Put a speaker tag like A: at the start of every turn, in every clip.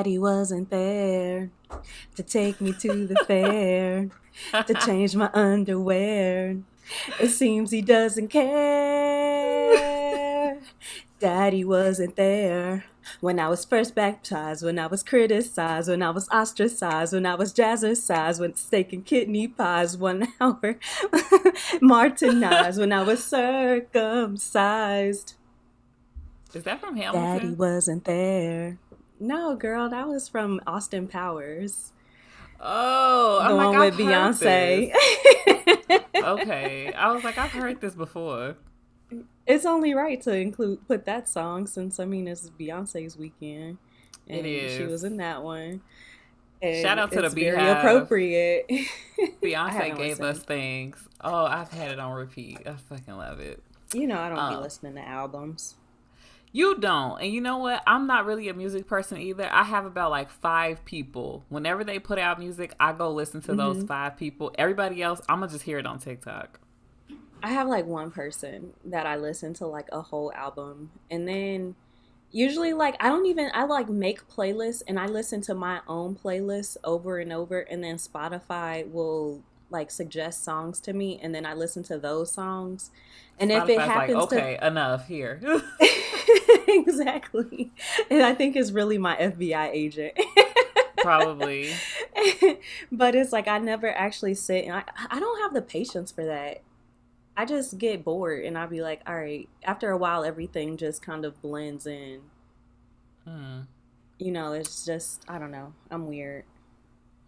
A: Daddy wasn't there to take me to the fair, to change my underwear. It seems he doesn't care. Daddy wasn't there when I was first baptized, when I was criticized, when I was ostracized, when I was jazzercised, when steak and kidney pies 1 hour martinized, when I was circumcised.
B: Is that from
A: Daddy
B: Hamilton?
A: wasn't there. No, girl, that was from Austin Powers.
B: Oh, I'm
A: The
B: like,
A: one
B: I've
A: with
B: heard this.
A: Beyonce.
B: Okay. I was like, I've heard this before.
A: It's only right to put that song since it's Beyonce's weekend
B: It
A: and she
B: is.
A: was in that one
B: Shout
A: and
B: out to the
A: it's very
B: Beehive.
A: appropriate. I
B: Beyonce
A: haven't
B: gave us
A: listened.
B: things. Oh, I've had it on repeat. I fucking love it.
A: I don't be
B: Um,
A: listening to albums.
B: you don't. And you know what? I'm not really a music person either. I have about like 5 people. Whenever they put out music, I go listen to those
A: hmm
B: 5 people. Everybody else, I'm going to just hear it on TikTok.
A: I have like one person that I listen to like a whole album and then usually like I like make playlists and I listen to my own playlists over and over and then Spotify will like suggest songs to me and then I listen to those songs. And if it
B: Spotify's like,
A: happens to
B: okay, enough here.
A: exactly. And I think it's really my FBI agent.
B: Probably.
A: But it's like I never actually sit and I don't have the patience for that. I just get bored and I'll be like, all right, after a while everything just kind of blends in.
B: Hmm.
A: It's just I don't know. I'm weird.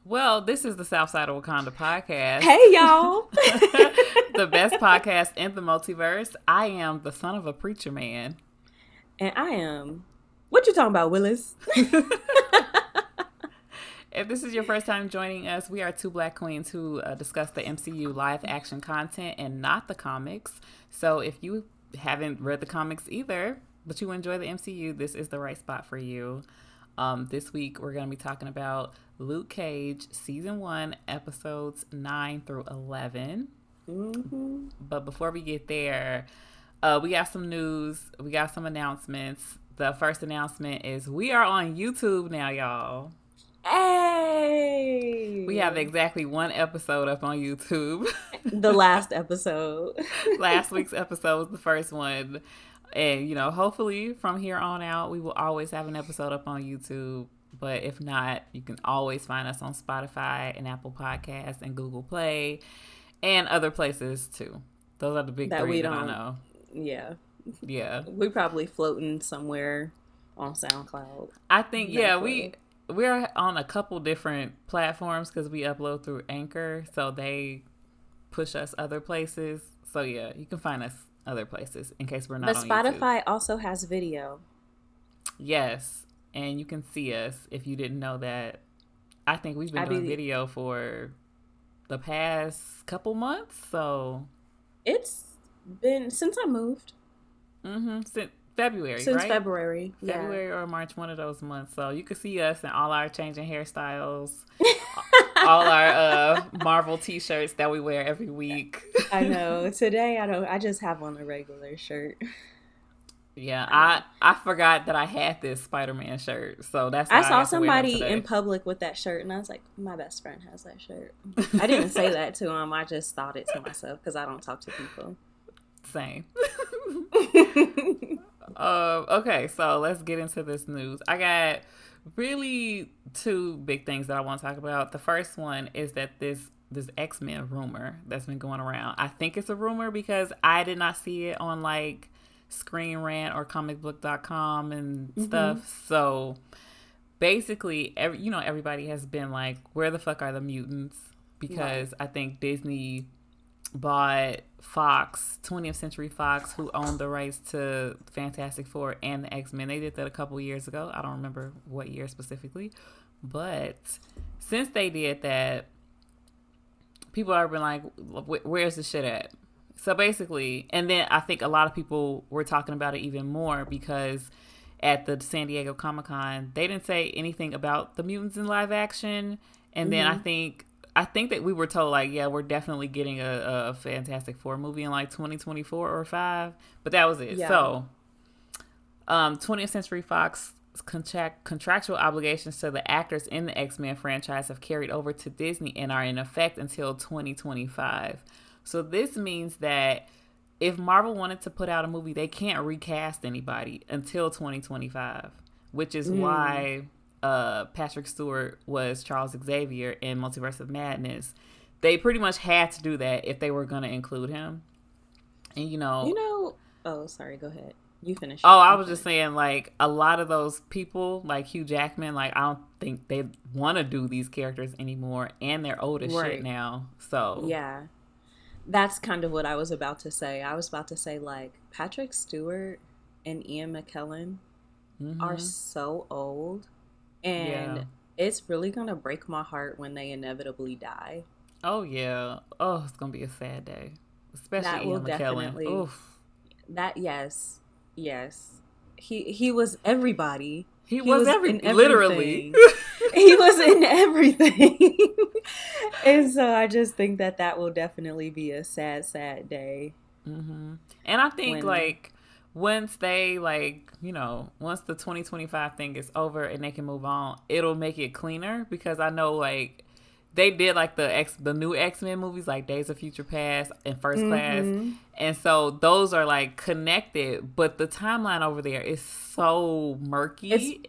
B: Well, this is the South Side of Wakanda podcast,
A: Hey y'all.
B: the best podcast in the multiverse. I am the son of a preacher man.
A: And I am. What you talking about, Willis?
B: If this is your first time joining us, we are two black queens who discuss the MCU live action content and not the comics. So if you haven't read the comics either, but you enjoy the MCU, this is the right spot for you. This week, we're going to be talking about Luke Cage, Season 1, Episodes 9 through 11.
A: Mm-hmm.
B: But before we get there, we got some news. We got some announcements. The first announcement is we are on YouTube now, y'all. We have
A: Hey.
B: exactly one episode up on YouTube.
A: The last episode.
B: Last week's episode was the first one. And, hopefully from here on out, we will always have an episode up on YouTube. But if not, you can always find us on Spotify and Apple Podcasts and Google Play and other places too. Those are the big
A: That
B: three
A: we
B: that I
A: don't.
B: know.
A: Yeah.
B: Yeah.
A: We probably floating somewhere on SoundCloud.
B: I think,
A: That
B: yeah,
A: way.
B: we're on a couple different platforms because we upload through Anchor. So they push us other places. So yeah, you can find us other places in case we're not
A: But
B: on YouTube.
A: Spotify also has video.
B: Yes. And you can see us if you didn't know that. I think we've been
A: I
B: doing
A: be
B: video for the past couple months. So,
A: It's been since I moved.
B: since February,
A: Since
B: right?
A: February. Yeah.
B: February or March, one of those months. So you can see us in all our changing hairstyles, all our Marvel t-shirts that we wear every week.
A: I know. Today I just have on a regular shirt.
B: Yeah,
A: I know.
B: I forgot that I had this Spider-Man shirt, so that's
A: I
B: why I
A: saw
B: got to wear one
A: somebody in
B: today.
A: public with that shirt and I was like, my best friend has that shirt. I didn't say that to him. I just thought it to myself because I don't talk to people.
B: Same. Okay, so let's get into this news. I got really two big things that I want to talk about. The first one is that this X-Men rumor that's been going around. I think it's a rumor because I did not see it on like Screen Rant or comicbook.com and
A: hmm
B: stuff. So basically, everybody has been like, where the fuck are the mutants?
A: Right.
B: Because I think Disney bought Fox, 20th Century Fox, who owned the rights to Fantastic Four and the X-Men. They did that a couple years ago. I don't remember what year specifically. But since they did that, people have been like, where's the shit at? So basically, and then I think a lot of people were talking about it even more because at the San Diego Comic-Con, they didn't say anything about the mutants in live action. And then I
A: hmm
B: think I think that we were told like, yeah, we're definitely getting a Fantastic Four movie in like 2024 or 5, but that was it.
A: Yeah.
B: So, 20th Century Fox contractual obligations to the actors in the X-Men franchise have carried over to Disney and are in effect until 2025. So this means that if Marvel wanted to put out a movie, they can't recast anybody until 2025, which is why Patrick Stewart was Charles Xavier in Multiverse of Madness. They pretty much had to do that if they were going to include him. And
A: oh, sorry, go ahead. You finish.
B: Oh, I was just saying, like, a lot of those people, like Hugh Jackman, like, I don't think they want to do these characters anymore, and they're old as shit now. So
A: yeah, that's kind of what I was about to say. I was about to say, like, Patrick Stewart and Ian McKellen are so old, and it's really gonna break my heart when they inevitably die.
B: Oh yeah. Oh, it's gonna be a sad day, especially Ian McKellen. Oof.
A: That yes. He was everybody.
B: He was everything. Literally.
A: He was in everything. And so I just think that will definitely be a sad, sad day.
B: Mm-hmm. And I think once they once the 2025 thing is over and they can move on, it'll make it cleaner, because I know they did the new X-Men movies, like Days of Future Past and First Class. And so those are connected, but the timeline over there is so murky.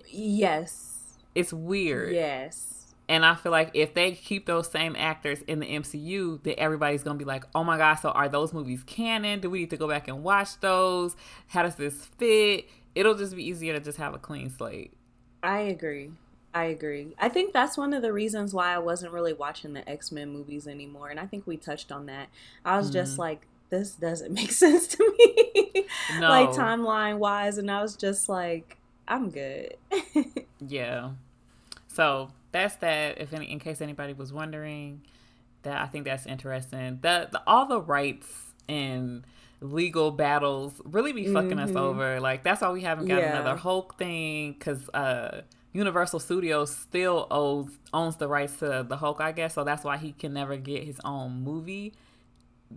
B: It's weird.
A: Yes.
B: And I feel like if they keep those same actors in the MCU, then everybody's going to be like, oh my God, so are those movies canon? Do we need to go back and watch those? How does this fit? It'll just be easier to just have a clean slate.
A: I agree. I think that's one of the reasons why I wasn't really watching the X-Men movies anymore. And I think we touched on that. I was just like, this doesn't make sense to me.
B: No.
A: Timeline wise. And I was just like, I'm good.
B: Yeah. So that's that. In case anybody was wondering, that I think that's interesting. All the rights and legal battles really be fucking us over. That's why we haven't got another Hulk thing, because Universal Studios still owns the rights to the Hulk, I guess. So that's why he can never get his own movie.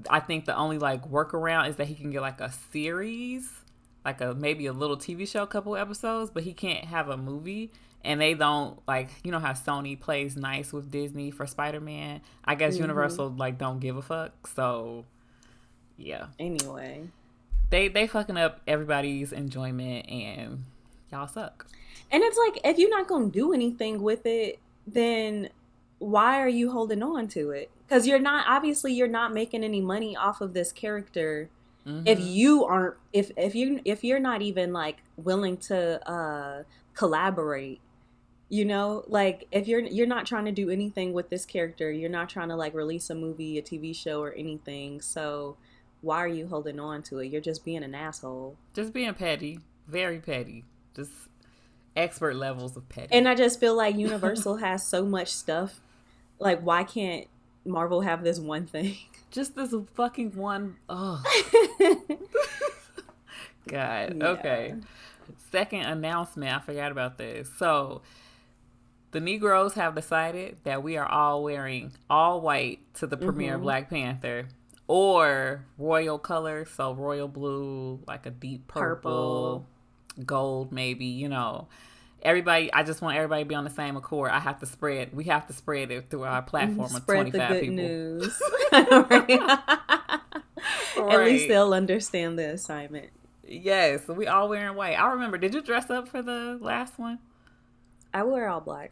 B: I think the only workaround is that he can get a series, maybe a little TV show, couple episodes, but he can't have a movie. And they don't how Sony plays nice with Disney for Spider-Man. I guess Universal don't give a fuck. So yeah.
A: Anyway,
B: they fucking up everybody's enjoyment, and y'all suck.
A: And it's if you're not going to do anything with it, then why are you holding on to it? Because you're not making any money off of this character. If you're not even willing to collaborate, if you're not trying to do anything with this character, you're not trying to release a movie, a TV show, or anything. So why are you holding on to it? You're just being an asshole.
B: Just being petty, very petty. Just expert levels of petty.
A: And I just feel like Universal has so much stuff. Why can't Marvel have this one thing?
B: Just this fucking one. Oh. God. Yeah. Okay. Second announcement. I forgot about this. So the Negroes have decided that we are all wearing all white to the premiere of Black Panther, or royal color. So royal blue, a deep purple. Gold, maybe, everybody. I just want everybody to be on the same accord. We have to spread it through our platform of 25
A: the good
B: people.
A: News.
B: Right.
A: At least they'll understand the assignment.
B: Yes, we all wearing white. I remember. Did you dress up for the last one?
A: I wore all black.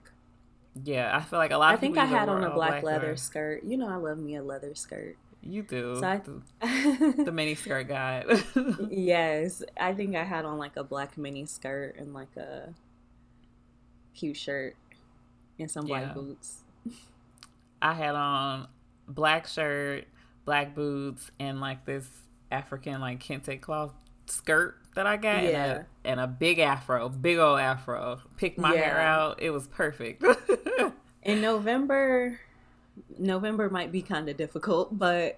B: Yeah, I feel like a lot of people.
A: I think I had on a black leather skirt. I love me a leather skirt.
B: You do.
A: So
B: the mini skirt guy.
A: Yes. I think I had on a black mini skirt and a cute shirt and some black boots.
B: I had on black shirt, black boots, and this African kente cloth skirt that I got. And a big afro, big old afro. Picked my hair out. It was perfect.
A: In November might be kind of difficult, but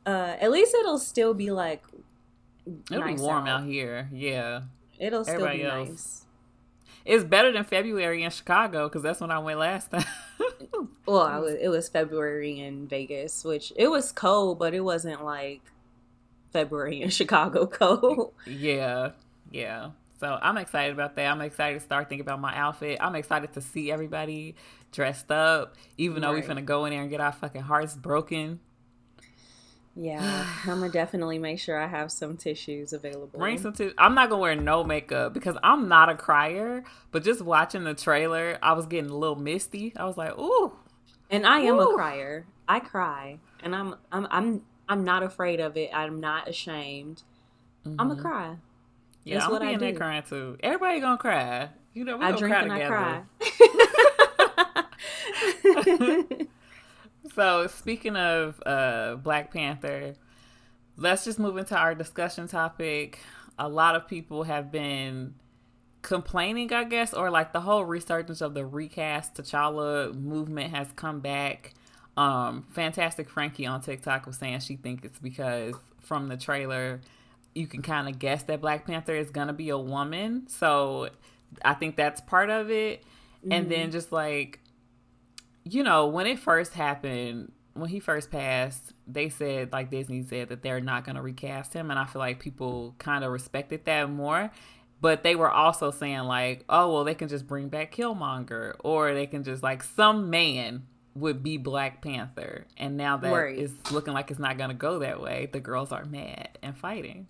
A: at least it'll still be
B: it'll
A: nice
B: be warm out here. Yeah,
A: it'll still be nice.
B: It's better than February in Chicago, because that's when I went last time.
A: Well, it was February in Vegas, which it was cold, but it wasn't February in Chicago cold.
B: Yeah. So I'm excited about that. I'm excited to start thinking about my outfit. I'm excited to see everybody dressed up, even though we
A: Right.
B: finna go in there and get our fucking hearts broken.
A: Yeah, I'm gonna definitely make sure I have some tissues
B: Bring
A: available.
B: some tissue. I'm not gonna wear no makeup because I'm not a crier. But just watching the trailer, I was getting a little misty. I was like, ooh,
A: And I am a
B: ooh.
A: crier. I cry, and I'm not afraid of it. I'm not ashamed. I'm a
B: Mm-hmm.
A: cry.
B: Yeah,
A: It's
B: I'm gonna
A: what
B: be
A: I
B: in there
A: do.
B: crying too. Everybody gonna cry. You know, we
A: I
B: gonna
A: drink
B: cry
A: and I
B: together.
A: cry.
B: So speaking of Black Panther, let's just move into our discussion topic. A lot of people have been complaining, I guess, or like the whole resurgence of the recast T'Challa movement has come back. Fantastic Frankie on TikTok was saying she thinks it's because from the trailer you can kind of guess that Black Panther is gonna be a woman. So I think that's part of it. And
A: Hmm.
B: then just like, when it first happened, when he first passed, they said, like Disney said, that they're not going to recast him. And I feel like people kind of respected that more. But they were also saying, like, oh, well, they can just bring back Killmonger. Or they can just, like, some man would be Black Panther. And now that
A: Right.
B: it's looking like it's not going to go that way, the girls are mad and fighting.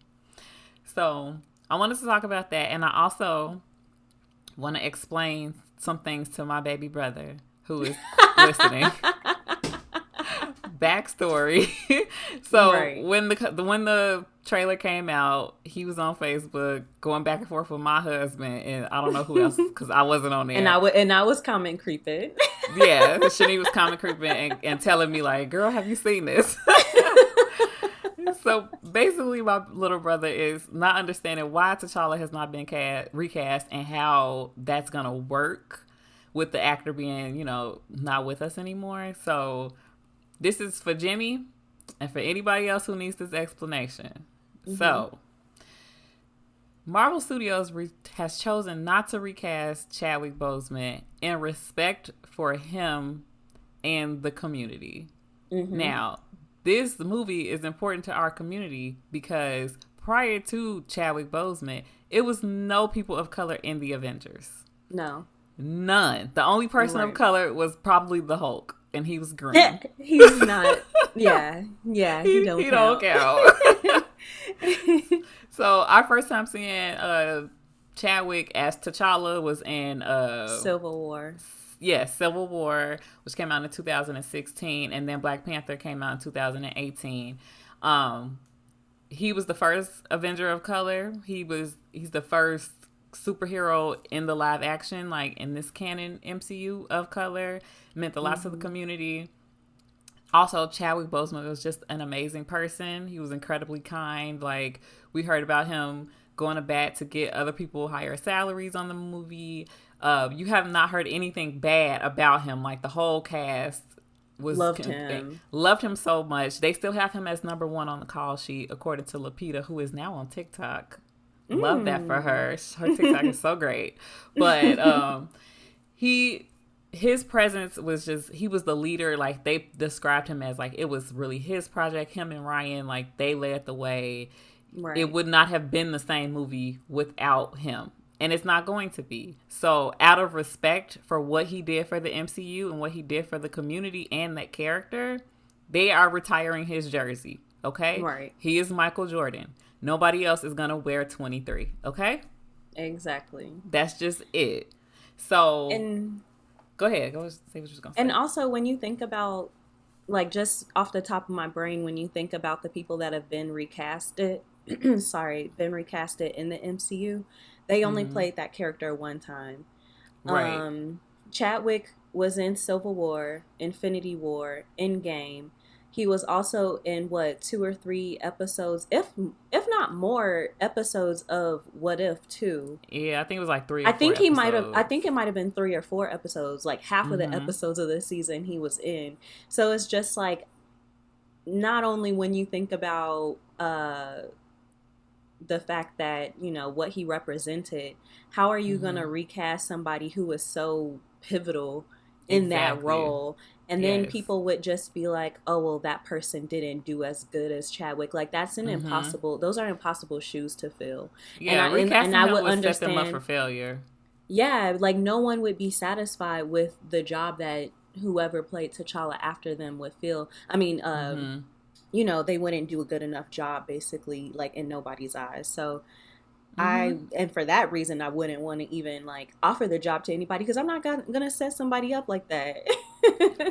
B: So I wanted to talk about that. And I also want to explain some things to my baby brother who is listening. Backstory. So
A: Right.
B: when the trailer came out, he was on Facebook going back and forth with my husband and I don't know who else because I wasn't on
A: And
B: there.
A: I was comment creeping.
B: Yeah, Shani was comment creeping and telling me like, "Girl, have you seen this?" So basically, my little brother is not understanding why T'Challa has not been recast and how that's gonna work with the actor being, not with us anymore. So this is for Jimmy and for anybody else who needs this explanation.
A: Hmm.
B: So Marvel Studios has chosen not to recast Chadwick Boseman in respect for him and the community.
A: Hmm.
B: Now, this movie is important to our community because prior to Chadwick Boseman, it was no people of color in the Avengers.
A: No.
B: None. The only person of
A: Right.
B: color was probably the Hulk, and he was green.
A: He's not. Yeah. Yeah. He
B: he
A: don't
B: don't
A: count.
B: count. So our first time seeing Chadwick as T'Challa was in
A: Civil War.
B: Civil War, which came out in 2016, and then Black Panther came out in 2018. He was the first Avenger of color. He's the first superhero in the live action, like in this canon MCU of color. Meant a lot to the
A: Hmm.
B: community. Also, Chadwick Boseman was just an amazing person. He was incredibly kind. Like, we heard about him going to bat to get other people higher salaries on the movie. You have not heard anything bad about him. Like, the whole cast
A: Loved him.
B: loved him so much. They still have him as number one on the call sheet, according to Lupita, who is now on TikTok. Love that for
A: Mm.
B: her. Her TikTok is so great. But he his presence was just, he was the leader. Like, they described him as like it was really his project. Him and Ryan, like, they led the way. It
A: Right.
B: would not have been the same movie without him, and it's not going to be. So out of respect for what he did for the MCU and what he did for the community and that character, they are retiring his jersey. Okay,
A: Right.
B: he is Michael Jordan. Nobody else is gonna wear 23. Okay,
A: Exactly.
B: that's just it. So
A: And
B: go ahead. Go say what you're gonna
A: and
B: say.
A: also when you think about, like, just off the top of my brain, when you think about the people that have been recasted, been recasted in the MCU, they only
B: Mm-hmm.
A: played that character one time.
B: Right.
A: Chadwick was in Civil War, Infinity War, Endgame. He was also in what, two or three episodes, if not more episodes of What If too.
B: Yeah, I think it was like three
A: I
B: or four
A: think he might have. I
B: episodes.
A: think it might have been three or four episodes. Like half of the
B: Mm-hmm.
A: episodes of the season he was in. So it's just like, not only when you think about the fact that, what he represented, how are you going
B: Mm-hmm.
A: to recast somebody who was so pivotal in that
B: Exactly.
A: role? And then
B: Yes.
A: people would just be like, oh, well, that person didn't do as good as Chadwick. Like, that's an
B: Mm-hmm.
A: impossible, those are impossible shoes to fill. And
B: Yeah,
A: and
B: recasting
A: I
B: him
A: would
B: would set them up for
A: understand,
B: failure.
A: yeah, like no one would be satisfied with the job that whoever played T'Challa after them would feel. I mean,
B: Mm-hmm.
A: they wouldn't do a good enough job, basically, like in nobody's eyes. So
B: Mm-hmm.
A: and for that reason, I wouldn't want to even like offer the job to anybody because I'm not gonna set somebody up like that.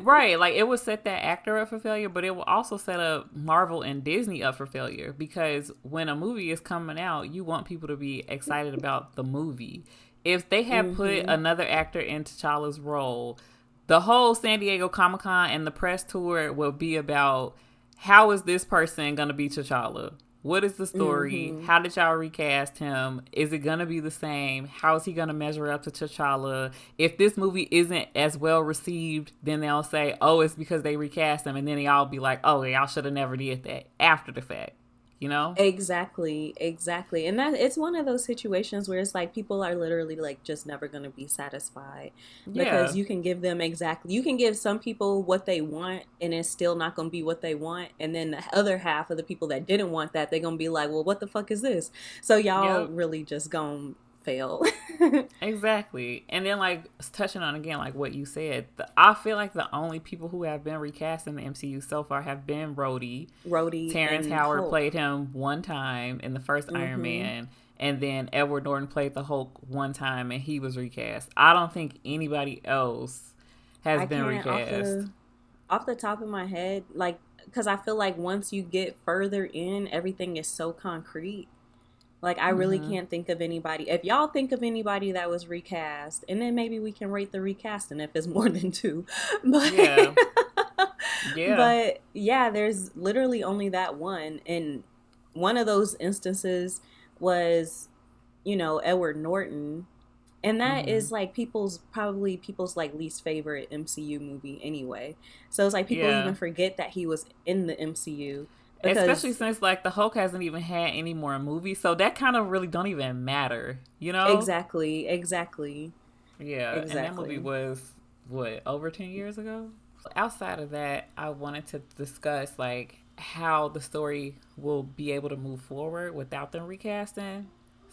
B: Right, like it would set that actor up for failure, but it will also set up Marvel and Disney up for failure because when a movie is coming out, you want people to be excited about the movie. If they had put
A: Hmm.
B: another actor in T'Challa's role, the whole San Diego Comic Con and the press tour will be about how is this person going to be T'Challa? What is the story?
A: Hmm.
B: How did y'all recast him? Is it gonna be the same? How is he gonna measure up to T'Challa? If this movie isn't as well received, then they'll say, "Oh, it's because they recast him," and then y'all be like, "Oh, y'all should have never did that." After the fact, you know?
A: Exactly, exactly. And that it's one of those situations where it's like people are literally like just never going to be satisfied because
B: Yeah,
A: you can give some people what they want and it's still not going to be what they want. And then the other half of the people that didn't want that, they're going to be like, well, what the fuck is this? So y'all
B: yep.
A: really just going to fail.
B: Exactly. And then, like, touching on again, like what you said, I feel like the only people who have been recast in the MCU so far have been Rhodey.
A: Rhodey
B: Terrence
A: and
B: Howard
A: Hulk.
B: played him one time in the first Iron
A: Hmm.
B: Man, and then Edward Norton played the Hulk one time, and he was recast. I don't think anybody else has
A: I
B: been
A: can't
B: recast.
A: off the top of my head, like, because I feel like once you get further in, everything is so concrete. Like, I really
B: Mm-hmm.
A: can't think of anybody. If y'all think of anybody that was recast, and then maybe we can rate the recasting if it's more than two. But
B: Yeah. Yeah.
A: but yeah, there's literally only that one, and one of those instances was, Edward Norton, and that
B: Mm-hmm.
A: is like people's like least favorite MCU movie anyway. So it's like people
B: Yeah.
A: even forget that he was in the MCU
B: Especially
A: because
B: since like the Hulk hasn't even had any more movies, so that kind of really don't even matter, you know?
A: exactly, exactly,
B: Yeah, and that movie
A: exactly.
B: was what, over 10 years ago? Outside of that, I wanted to discuss like how the story will be able to move forward without them recasting.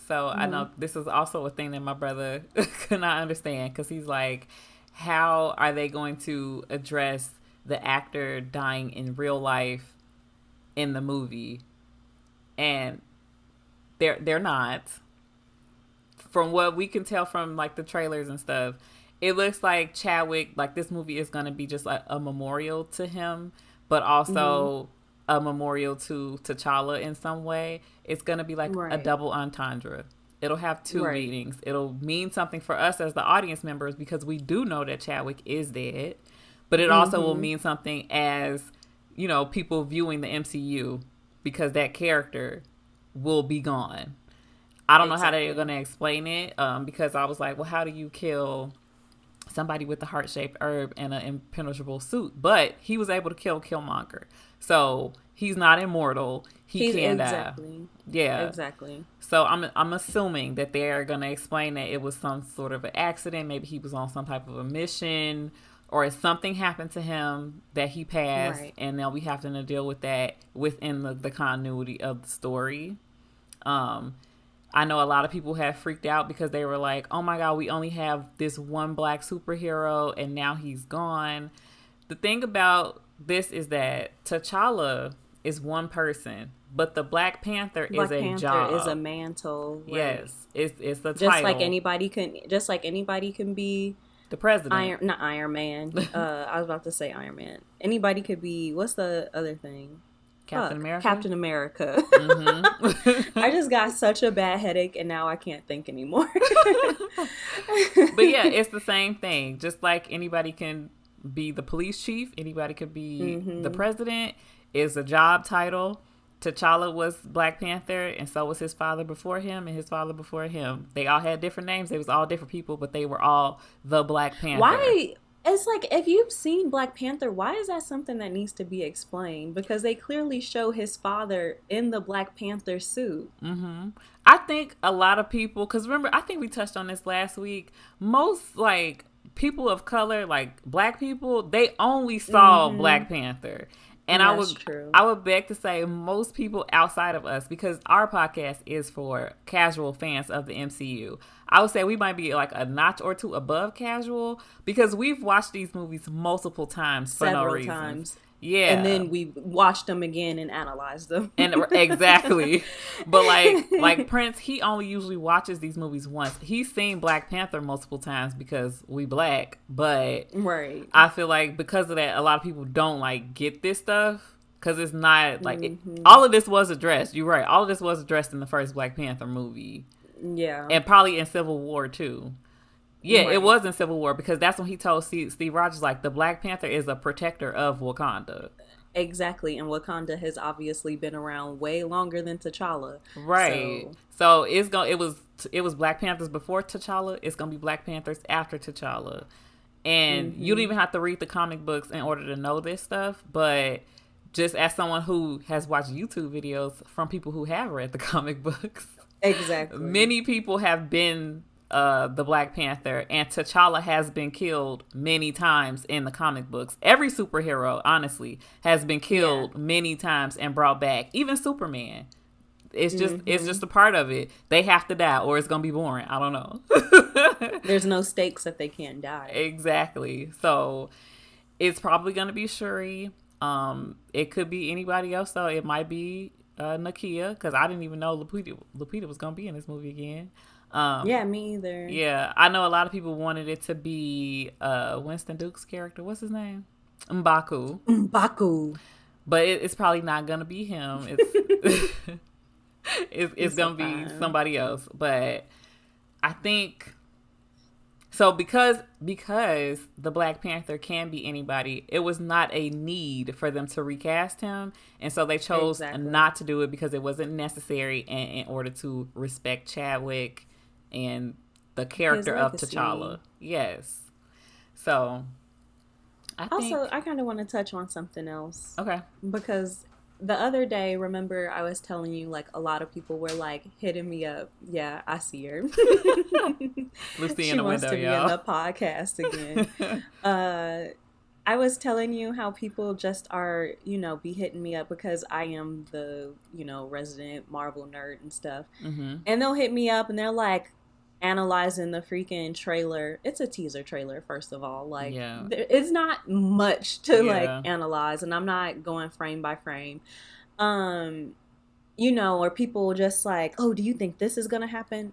B: So I
A: Hmm.
B: know this is also a thing that my brother could not understand because he's like, how are they going to address the actor dying in real life in the movie? And they're not. From what we can tell from like the trailers and stuff, it looks like Chadwick, like this movie is going to be just like a memorial to him, but
A: Hmm.
B: also a memorial to T'Challa in some way. It's going to be like a
A: Right,
B: double entendre. It'll have two
A: right.
B: meanings. It'll mean something for us as the audience members because we do know that Chadwick is dead, but it also will
A: Hmm.
B: mean something as, people viewing the MCU because that character will be gone. I don't know how they're going
A: Exactly.
B: to explain it because I was like, well, how do you kill somebody with a heart shaped herb and an impenetrable suit? But he was able to kill Killmonger. So he's not immortal. He
A: He's
B: can die.
A: exactly,
B: Yeah.
A: exactly.
B: So I'm assuming that they're going to explain that it was some sort of an accident. Maybe he was on some type of a mission or something happened to him that he passed.
A: Right.
B: And then we have to deal with that within the continuity of the story. Um, I know a lot of people have freaked out because they were like, oh my God, we only have this one black superhero and now he's gone. The thing about this is that T'Challa is one person, but the Black Panther is
A: Black
B: a
A: Panther is a
B: job.
A: mantle, right?
B: Yes, it's the title.
A: Just like anybody can be
B: The president.
A: Not Iron Man. I was about to say Iron Man. Anybody could be, what's the other thing?
B: Captain
A: Fuck,
B: America.
A: Captain America. I
B: Mm-hmm.
A: just got such a bad headache and now I can't think anymore.
B: But yeah, it's the same thing. Just like anybody can be the police chief, anybody could be the
A: Mhm.
B: president. Is a job title. T'Challa was Black Panther, and so was his father before him, and his father before him. They all had different names. They was all different people, but they were all the Black Panther.
A: Why? It's like if you've seen Black Panther, why is that something that needs to be explained? Because they clearly show his father in the Black Panther suit.
B: Mm-hmm. I think a lot of people, because remember, I think we touched on this last week. Most like people of color, like black people, they only saw Black Panther. And I would beg to say most people outside of us, because our podcast is for casual fans of the MCU, I would say we might be like a notch or two above casual, because we've watched these movies multiple times for no reason. Several times. Yeah.
A: And then we watched them again and analyzed them.
B: And exactly. But like Prince, he only usually watches these movies once. He's seen Black Panther multiple times because we black. But
A: right.
B: I feel like because of that, a lot of people don't like get this stuff. Because it's not like all of this was addressed. You're right. All of this was addressed in the first Black Panther movie.
A: Yeah.
B: And probably in Civil War too. Yeah, right. It was in Civil War, because that's when he told Steve Rogers, like, the Black Panther is a protector of Wakanda.
A: Exactly, and Wakanda has obviously been around way longer than T'Challa.
B: Right. So it was Black Panthers before T'Challa. It's gonna be Black Panthers after T'Challa, and you don't even have to read the comic books in order to know this stuff. But just as someone who has watched YouTube videos from people who have read the comic books,
A: exactly,
B: many people have been the Black Panther, and T'Challa has been killed many times in the comic books. Every superhero, honestly, has been killed many times and brought back. Even Superman. It's just a part of it. They have to die, or it's gonna be boring. I don't know.
A: There's no stakes if they can't die.
B: Exactly. So it's probably gonna be Shuri. It could be anybody else though. It might be Nakia, because I didn't even know Lupita was gonna be in this movie again.
A: Yeah, me either.
B: Yeah, I know a lot of people wanted it to be Winston Duke's character. What's his name? M'Baku. But it's probably not gonna be him. It's gonna be somebody else. But I think so, because the Black Panther can be anybody. It was not a need for them to recast him, and so they chose not to do it because it wasn't necessary in order to respect Chadwick and the character of T'Challa. Yes. So I
A: kind of want to touch on something else.
B: Okay.
A: Because the other day, remember I was telling you, like, a lot of people were like hitting me up. Yeah, I see her.
B: Lucy in the window, y'all. She wants to be in
A: the podcast again. I was telling you how people just are, be hitting me up because I am the, resident Marvel nerd and stuff. Mm-hmm. And they'll hit me up and they're like analyzing the freaking trailer. It's a teaser trailer, first of all. Like, it's not much to like analyze, and I'm not going frame by frame. Or people just like, oh, do you think this is going to happen?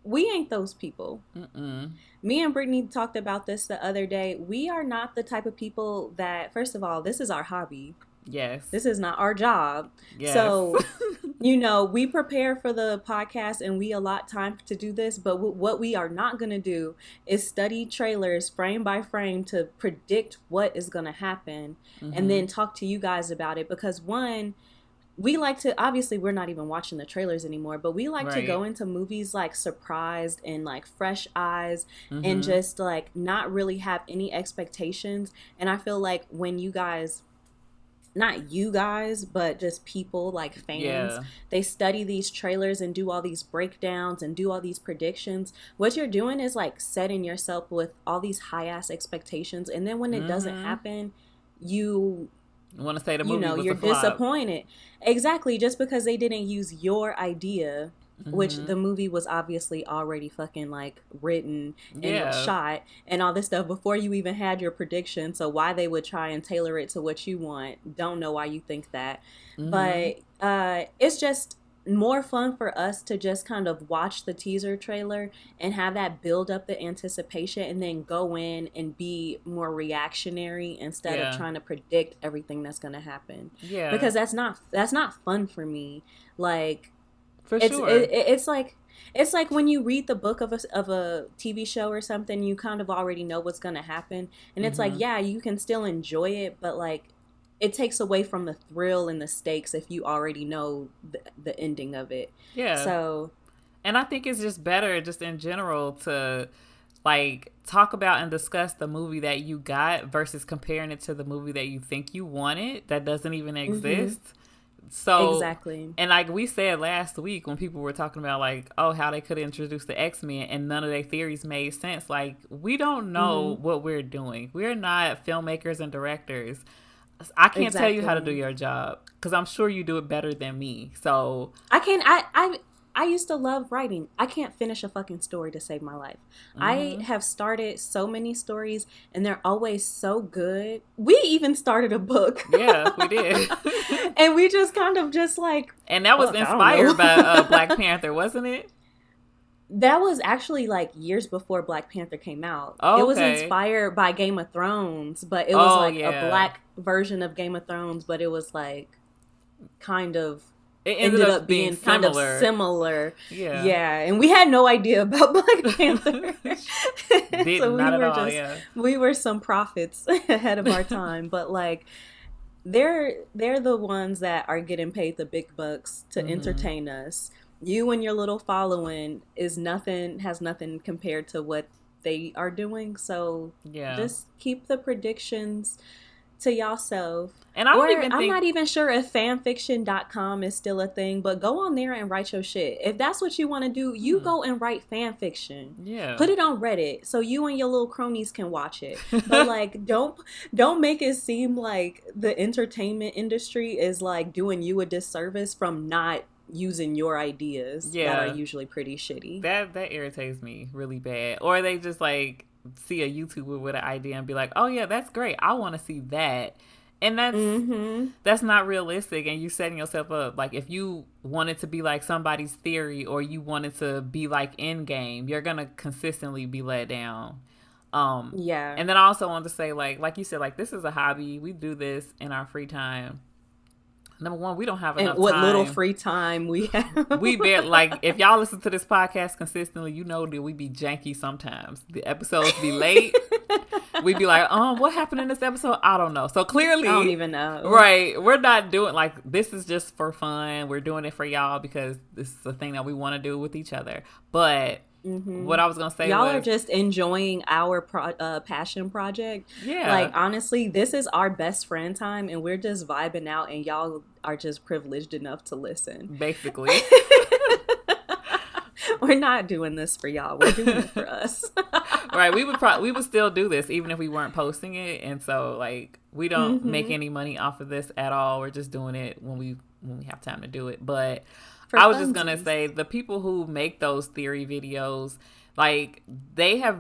A: We ain't those people. Mm-mm. Me and Brittany talked about this the other day. We are not the type of people that, first of all, this is our hobby.
B: Yes.
A: This is not our job.
B: Yes.
A: So, we prepare for the podcast and we allot time to do this. But what we are not going to do is study trailers frame by frame to predict what is going to happen and then talk to you guys about it. Because one, we like to, obviously we're not even watching the trailers anymore, but we like to go into movies like surprised and like fresh eyes and just like not really have any expectations. And I feel like when you guys, not you guys, but just people like fans, they study these trailers and do all these breakdowns and do all these predictions. What you're doing is like setting yourself with all these high ass expectations. And then when it doesn't happen, you
B: want to say the movie was
A: you're
B: a flop.
A: Disappointed. Exactly. Just because they didn't use your idea, which the movie was obviously already fucking like written and shot and all this stuff before you even had your prediction. So why they would try and tailor it to what you want, don't know why you think that. But it's just more fun for us to just kind of watch the teaser trailer and have that build up the anticipation and then go in and be more reactionary instead of trying to predict everything that's going to happen. Yeah. Because that's not fun for me. Like,
B: for sure.
A: It's like when you read the book of a TV show or something, you kind of already know what's going to happen. And it's like, yeah, you can still enjoy it, but like it takes away from the thrill and the stakes if you already know the ending of it.
B: Yeah.
A: So,
B: and I think it's just better just in general to like talk about and discuss the movie that you got versus comparing it to the movie that you think you wanted that doesn't even exist.
A: Exactly.
B: And like we said last week when people were talking about like, oh, how they could introduce the X-Men and none of their theories made sense. Like, we don't know what we're doing. We're not filmmakers and directors. I can't tell you how to do your job because I'm sure you do it better than me. So
A: I can I used to love writing. I can't finish a fucking story to save my life. I have started so many stories and they're always so good. We even started a book.
B: Yeah, we did.
A: And we just kind of just like,
B: and that was inspired by Black Panther, wasn't it?
A: That was actually like years before Black Panther came out.
B: Oh,
A: it was inspired by Game of Thrones, but it was a black version of Game of Thrones, but it was like kind of
B: it ended up being
A: kind of similar.
B: Yeah,
A: and we had no idea about Black Panther.
B: So not at all.
A: We were some prophets ahead of our time, but like they're the ones that are getting paid the big bucks to entertain us. You and your little following has nothing compared to what they are doing. So just keep the predictions to yourself.
B: And I'm
A: not even sure if fanfiction.com is still a thing, but go on there and write your shit. If that's what you want to do, you go and write fan fiction.
B: Yeah.
A: Put it on Reddit so you and your little cronies can watch it. But like don't make it seem like the entertainment industry is like doing you a disservice from not using your ideas that are usually pretty shitty.
B: That irritates me really bad. Or they just like see a YouTuber with an idea and be like, oh yeah, that's great, I want to see that. And that's not realistic. And you setting yourself up, like if you wanted to be like somebody's theory or you wanted to be like Endgame, you're gonna consistently be let down. And then I also wanted to say like you said, like this is a hobby, we do this in our free time. Number one, we don't have enough time.
A: What little free time we have.
B: We bet, like, if y'all listen to this podcast consistently, you know that we be janky sometimes. The episodes be late. We be like, what happened in this episode? I don't know. So clearly,
A: I don't even know.
B: Right. We're not doing, like, this is just for fun. We're doing it for y'all because this is a thing that we want to do with each other. But what I was going to say
A: y'all are just enjoying our passion project.
B: Yeah.
A: Like, honestly, this is our best friend time and we're just vibing out and y'all are just privileged enough to listen.
B: Basically.
A: We're not doing this for y'all. We're doing it for us.
B: Right. We would still do this even if we weren't posting it. And so, like, we don't make any money off of this at all. We're just doing it when we have time to do it. But I was just going to say, the people who make those theory videos, like, they have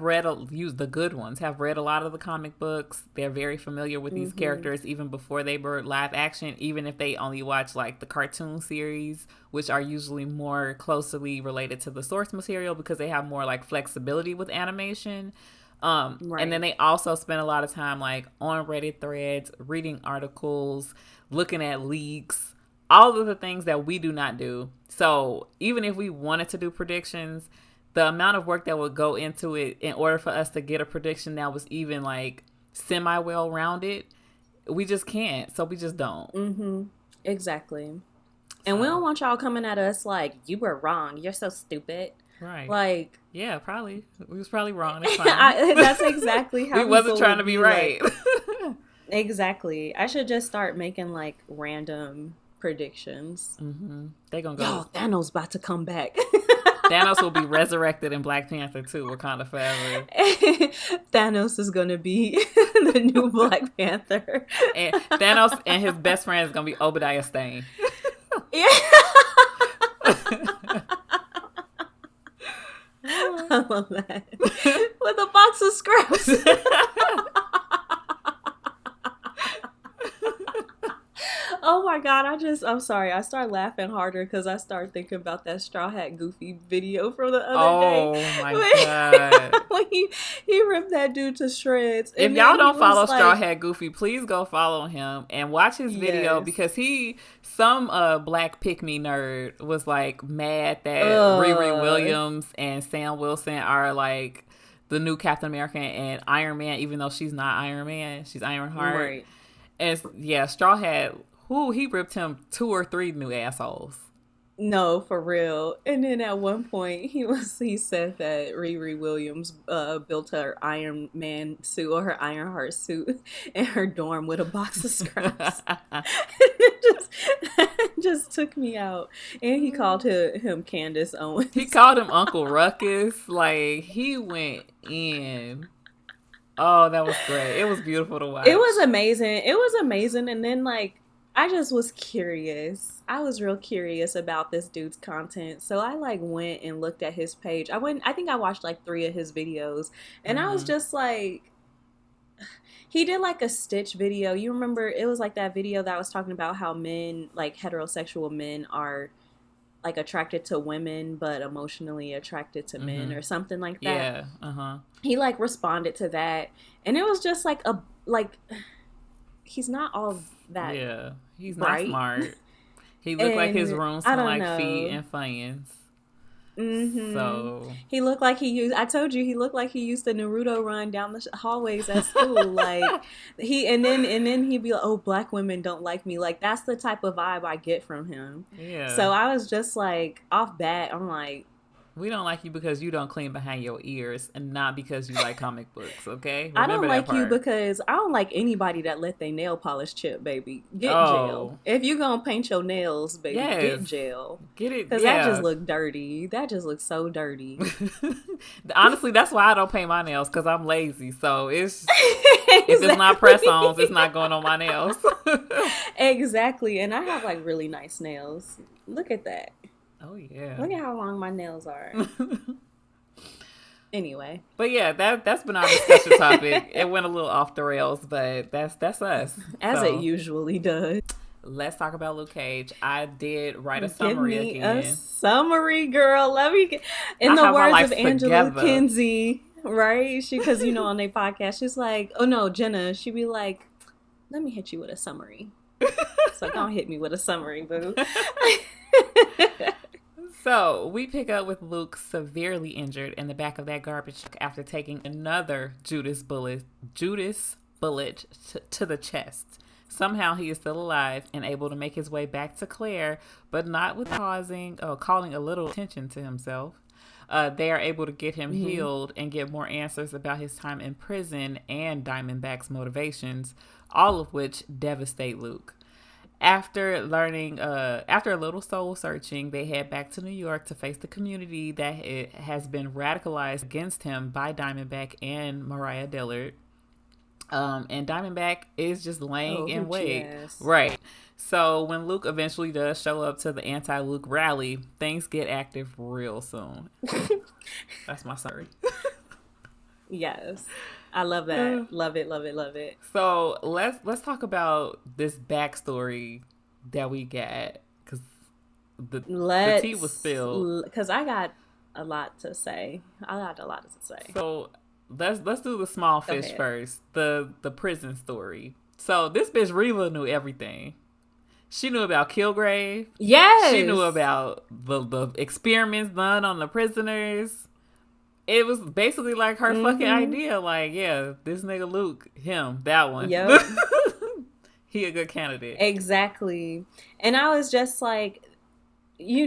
B: used the good ones, have read a lot of the comic books. They're very familiar with these characters even before they were live action, even if they only watch, like, the cartoon series, which are usually more closely related to the source material because they have more, like, flexibility with animation. Right. And then they also spend a lot of time, like, on Reddit threads, reading articles, looking at leaks, all of the things that we do not do. So even if we wanted to do predictions, the amount of work that would go into it in order for us to get a prediction that was even like semi well rounded, we just can't. So we just don't.
A: Exactly. And we don't want y'all coming at us like, you were wrong, you're so stupid.
B: Right.
A: Like,
B: yeah, probably. We was probably wrong. That's fine.
A: That's exactly how
B: we wasn't trying to be right.
A: Like, exactly. I should just start making like random predictions.
B: They gonna go.
A: Yo, Thanos about to come back.
B: Thanos will be resurrected in Black Panther 2, Wakanda Forever.
A: Thanos is gonna be the new Black Panther.
B: And Thanos and his best friend is gonna be Obadiah Stane.
A: Yeah. I love that. With a box of scraps. Oh my God, I'm sorry. I start laughing harder because I start thinking about that Straw Hat Goofy video from the other day.
B: Oh my God.
A: When he ripped that dude to shreds.
B: If y'all don't follow Straw Hat Goofy, please go follow him and watch his video because some black pick-me nerd was like mad that Riri Williams and Sam Wilson are like the new Captain America and Iron Man, even though she's not Iron Man. She's Ironheart.
A: Right.
B: And yeah, Straw Hat... he ripped him 2 or 3 new assholes.
A: No, for real. And then at one point, he said that Riri Williams built her Iron Man suit or her Iron Heart suit in her dorm with a box of scraps. It just took me out. And he called him Candace
B: He
A: Owens.
B: called him Uncle Ruckus. Like, he went in. Oh, that was great. It was beautiful to
A: It
B: watch.
A: was amazing. It was amazing. And then like I just was curious. I was real curious about this dude's content. So I like went and looked at his page. I think I watched like 3 of his videos and I was
B: Mm-hmm.
A: just like he did like a Stitch video. You remember it was like that video that was talking about how men, like heterosexual men are like attracted to women but emotionally attracted to men
B: Mm-hmm.
A: or something like that.
B: Yeah. Uh-huh.
A: He like responded to that and it was just like a like he's not all that
B: Yeah. He's not
A: bright.
B: smart. He looked like his
A: And
B: room
A: I
B: smelled
A: don't
B: like feet
A: know.
B: and Funyuns.
A: Mhm.
B: So,
A: He looked like he used. I told you he looked like he used the Naruto run down the hallways at school. Like he and then he'd be like, "Oh, black women don't like me." Like that's the type of vibe I get from him.
B: yeah.
A: So I was just like off bat. I'm like,
B: We don't like you because you don't clean behind your ears and not because you like comic books, okay?
A: I don't
B: Remember that
A: like you
B: part.
A: because I don't like anybody that let their nail polish chip, baby. Get in jail.
B: Oh,
A: If you gonna paint your nails, baby, get
B: yes.
A: in jail.
B: Get it?
A: Cause that just
B: Yeah.
A: looked dirty. That just looks so dirty.
B: Honestly, that's why I don't paint my nails because I'm lazy. So if it's not press ons, it's
A: Exactly.
B: not going on my nails.
A: Exactly. And I have like really nice nails. Look at that.
B: Oh yeah.
A: Look at how long my nails are. Anyway,
B: But yeah, that's been our discussion topic. It went a little off the rails, but that's us.
A: as it
B: So
A: usually does.
B: let's talk about Luke Cage. I did write a
A: Give
B: summary
A: me a
B: again.
A: summary, girl. Let me get, in
B: I
A: the
B: have my
A: words of
B: life
A: Angela
B: together.
A: Kinsey, right? She, because on their podcast, she's like, oh no, Jenna, she'd be like, let me hit you with a summary. So don't hit me with a summary, boo.
B: So we pick up with Luke severely injured in the back of that garbage truck after taking another Judas bullet to the chest. Somehow he is still alive and able to make his way back to Claire, but not with calling a little attention to himself. They are able to get him
A: Mm-hmm.
B: healed and get more answers about his time in prison and Diamondback's motivations, all of which devastate Luke. After a little soul searching, they head back to New York to face the community that has been radicalized against him by Diamondback and Mariah Dillard. And Diamondback is just laying
A: Oh,
B: in
A: hoochie
B: wait.
A: ass.
B: Right. So when Luke eventually does show up to the anti-Luke rally, things get active real soon. That's my summary.
A: Yes. I love that. Love it, love it, love it.
B: So let's talk about this backstory that we get because the tea was spilled.
A: Because I got a lot to say. I got a lot to say.
B: So let's do the small
A: Go
B: fish
A: ahead.
B: first. The prison story. So this bitch Reva knew everything. She knew about Kilgrave.
A: Yes.
B: She knew about the experiments done on the prisoners. It was basically like her fucking idea. Like, yeah, this nigga Luke, him, that one.
A: Yep.
B: He a good candidate.
A: Exactly. And I was just like, she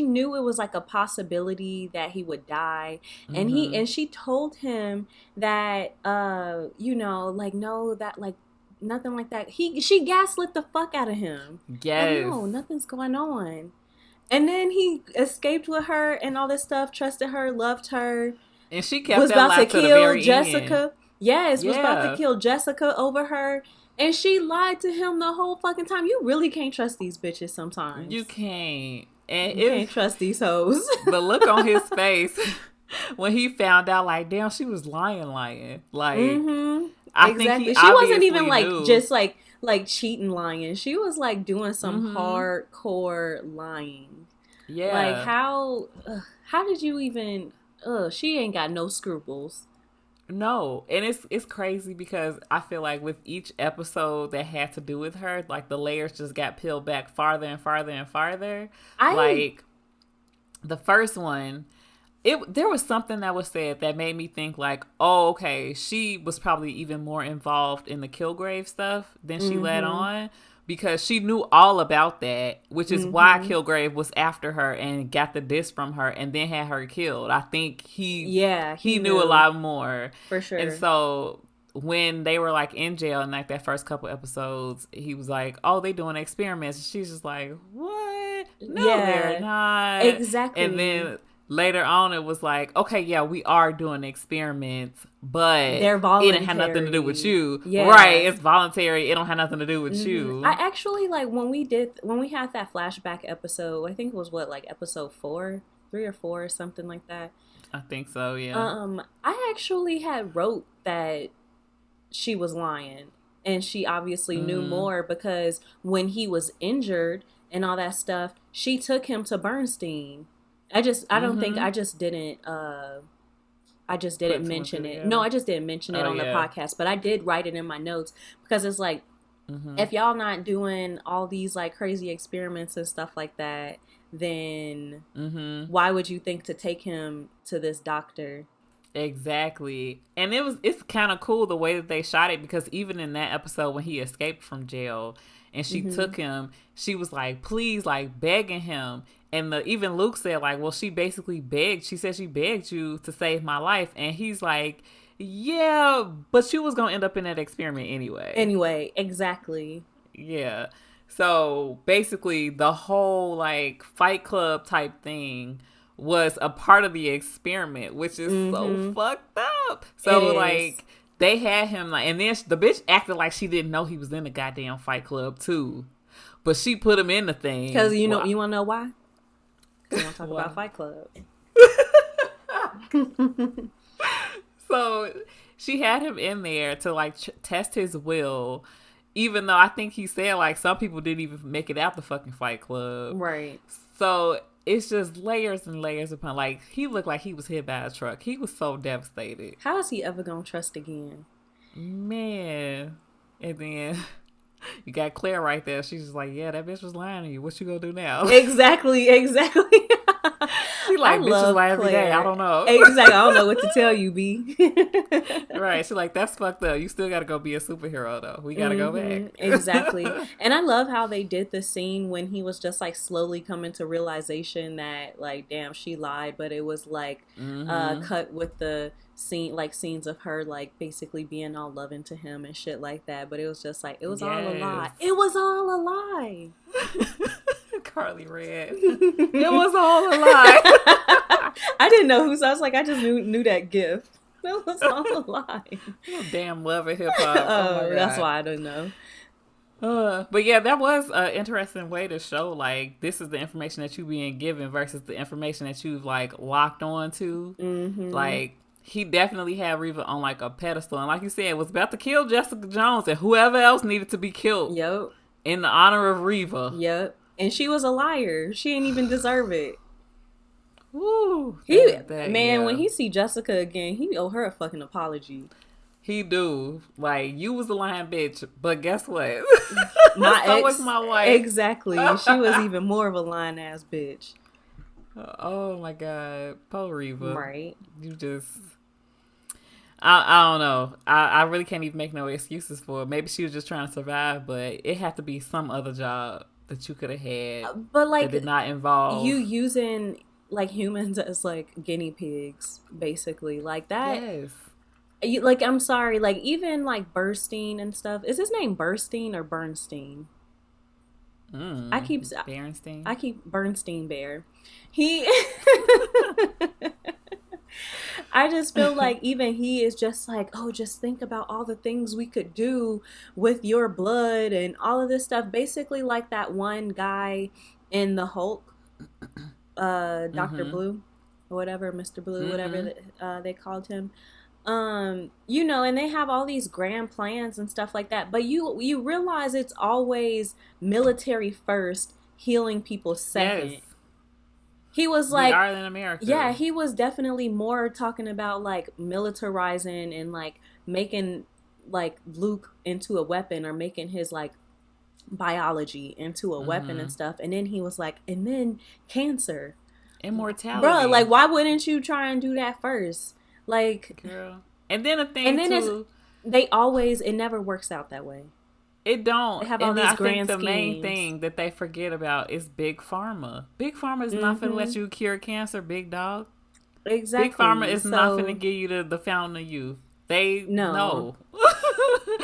A: knew it was like a possibility that he would die, and she told him that like no, that like nothing like that. She gaslit the fuck out of him.
B: Yes.
A: Like, no, nothing's going on. And then he escaped with her and all this stuff, trusted her, loved her,
B: And she kept
A: was
B: that
A: about to
B: lie to the
A: kill
B: very
A: Jessica.
B: end.
A: Yes, was about
B: Yeah.
A: to kill Jessica over her. And she lied to him the whole fucking time. You really can't trust these bitches sometimes.
B: You can't. And
A: You can't trust these hoes.
B: the look on his face when he found out, like, damn, she was lying. Like, I
A: Exactly.
B: think he
A: She wasn't even
B: obviously
A: like
B: knew.
A: just like cheating lying. She was like doing some hardcore lying.
B: Yeah.
A: Like how did you even she ain't got no scruples.
B: No, and it's crazy because I feel like with each episode that had to do with her, like the layers just got peeled back farther and farther and farther. Like the first one, there was something that was said that made me think like, oh, okay, she was probably even more involved in the Kilgrave stuff than she let on. because she knew all about that, which is why Kilgrave was after her and got the disc from her and then had her killed. I think he knew a lot more.
A: For sure.
B: And so when they were like in jail in like that first couple episodes, he was like, oh, they doing experiments. And she's just like, what? No, they're not.
A: Exactly.
B: And then later on it was like, okay, yeah, we are doing experiments, but
A: they're voluntary.
B: It didn't have nothing to do with you.
A: Yeah.
B: Right, it's voluntary. It don't have nothing to do with you.
A: I actually, like, when we had that flashback episode, I think it was episode 4, 3 or 4 or something like that.
B: I think so, yeah.
A: I actually had wrote that she was lying, and she obviously knew more, because when he was injured and all that stuff, she took him to Bernstein. I just didn't mention it. No, I just didn't mention it on the podcast, but I did write it in my notes, because it's like, if y'all not doing all these like crazy experiments and stuff like that, then why would you think to take him to this doctor?
B: Exactly. And it's kind of cool the way that they shot it, because even in that episode when he escaped from jail and she took him, she was like, please, like begging him. And even Luke said, like, well, she basically begged. She said she begged you to save my life. And he's like, yeah, but she was going to end up in that experiment anyway.
A: Anyway, exactly.
B: Yeah. So basically the whole like Fight Club type thing was a part of the experiment, which is so fucked up. So like they had him like, and then the bitch acted like she didn't know he was in the goddamn Fight Club too, but she put him in the thing.
A: Because you want to know why? Because we want to talk about Fight Club.
B: So she had him in there to like test his will, even though I think he said like some people didn't even make it out the fucking Fight Club.
A: Right.
B: So it's just layers and layers upon, like, he looked like he was hit by a truck. He was so devastated.
A: How is he ever gonna trust again?
B: Man. And then you got Claire right there. She's just like, yeah, that bitch was lying to you. What you gonna do now?
A: Exactly.
B: She like, bitches lie every day. I don't know.
A: Exactly. I don't know what to tell you, B.
B: Right. She's like, that's fucked up. You still gotta go be a superhero, though. We gotta go back.
A: Exactly. And I love how they did the scene when he was just like slowly coming to realization that like, damn, she lied. But it was like cut with the scenes of her like basically being all loving to him and shit like that. But it was just like, it was all a lie. It was all a lie.
B: Carly Red. It was all a lie.
A: I didn't know who, so I was like, I just knew that gif. It was all a lie.
B: Damn love of hip hop.
A: Oh, that's why I don't know.
B: But yeah, that was an interesting way to show like this is the information that you being given versus the information that you've like locked on to. Like he definitely had Reva on like a pedestal, and like you said, was about to kill Jessica Jones and whoever else needed to be killed.
A: Yep.
B: In the honor of Reva.
A: Yep. And she was a liar. She didn't even deserve it.
B: Woo.
A: When he see Jessica again, he owe her a fucking apology.
B: He do. Like, you was a lying bitch, but guess what?
A: So
B: was my wife.
A: Exactly. She was even more of a lying ass bitch.
B: Oh my God. Poor Reva.
A: Right.
B: You just... I don't know. I really can't even make no excuses for it. Maybe she was just trying to survive, but it had to be some other job that you could have had,
A: but like
B: that did not involve
A: you using like humans as like guinea pigs, basically, like that.
B: Yes.
A: Like, I'm sorry, like even like Bernstein and stuff. Is his name Bernstein or Bernstein? I keep
B: Bernstein.
A: I keep Bernstein Bear. He. I just feel like even he is just like, oh, just think about all the things we could do with your blood and all of this stuff. Basically like that one guy in the Hulk, Dr. Blue or whatever, Mr. Blue, whatever they called him. You know, and they have all these grand plans and stuff like that. But you realize it's always military first, healing people second. Yes. He was like,
B: we are in America.
A: Yeah, he was definitely more talking about like militarizing and like making like Luke into a weapon or making his like biology into a weapon and stuff. And then he was like, and then cancer,
B: immortality,
A: bro. Like, why wouldn't you try and do that first? Like,
B: girl. And then a thing, and then too,
A: it never works out that way.
B: It
A: They
B: don't.
A: have all
B: And
A: these
B: I think
A: grand
B: the main
A: schemes.
B: thing that they forget about is Big Pharma. Big Pharma is not finna
A: Mm-hmm.
B: let you cure cancer, big dog. Big Pharma
A: Exactly.
B: is not finna
A: So
B: give you the fountain of youth. They
A: no,
B: know.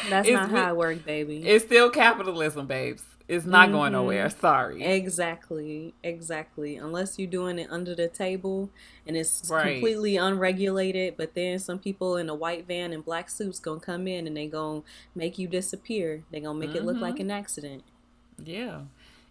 A: that's
B: it's
A: not
B: we,
A: how it works, baby.
B: it's still capitalism, babes. It's not going nowhere.
A: Mm-hmm.
B: Sorry.
A: Exactly. Exactly. Unless you're doing it under the table and it's
B: Right.
A: completely unregulated, but then some people in a white van and black suits gonna come in and they gonna make you disappear. They gonna make it look like
B: Mm-hmm.
A: an accident.
B: Yeah.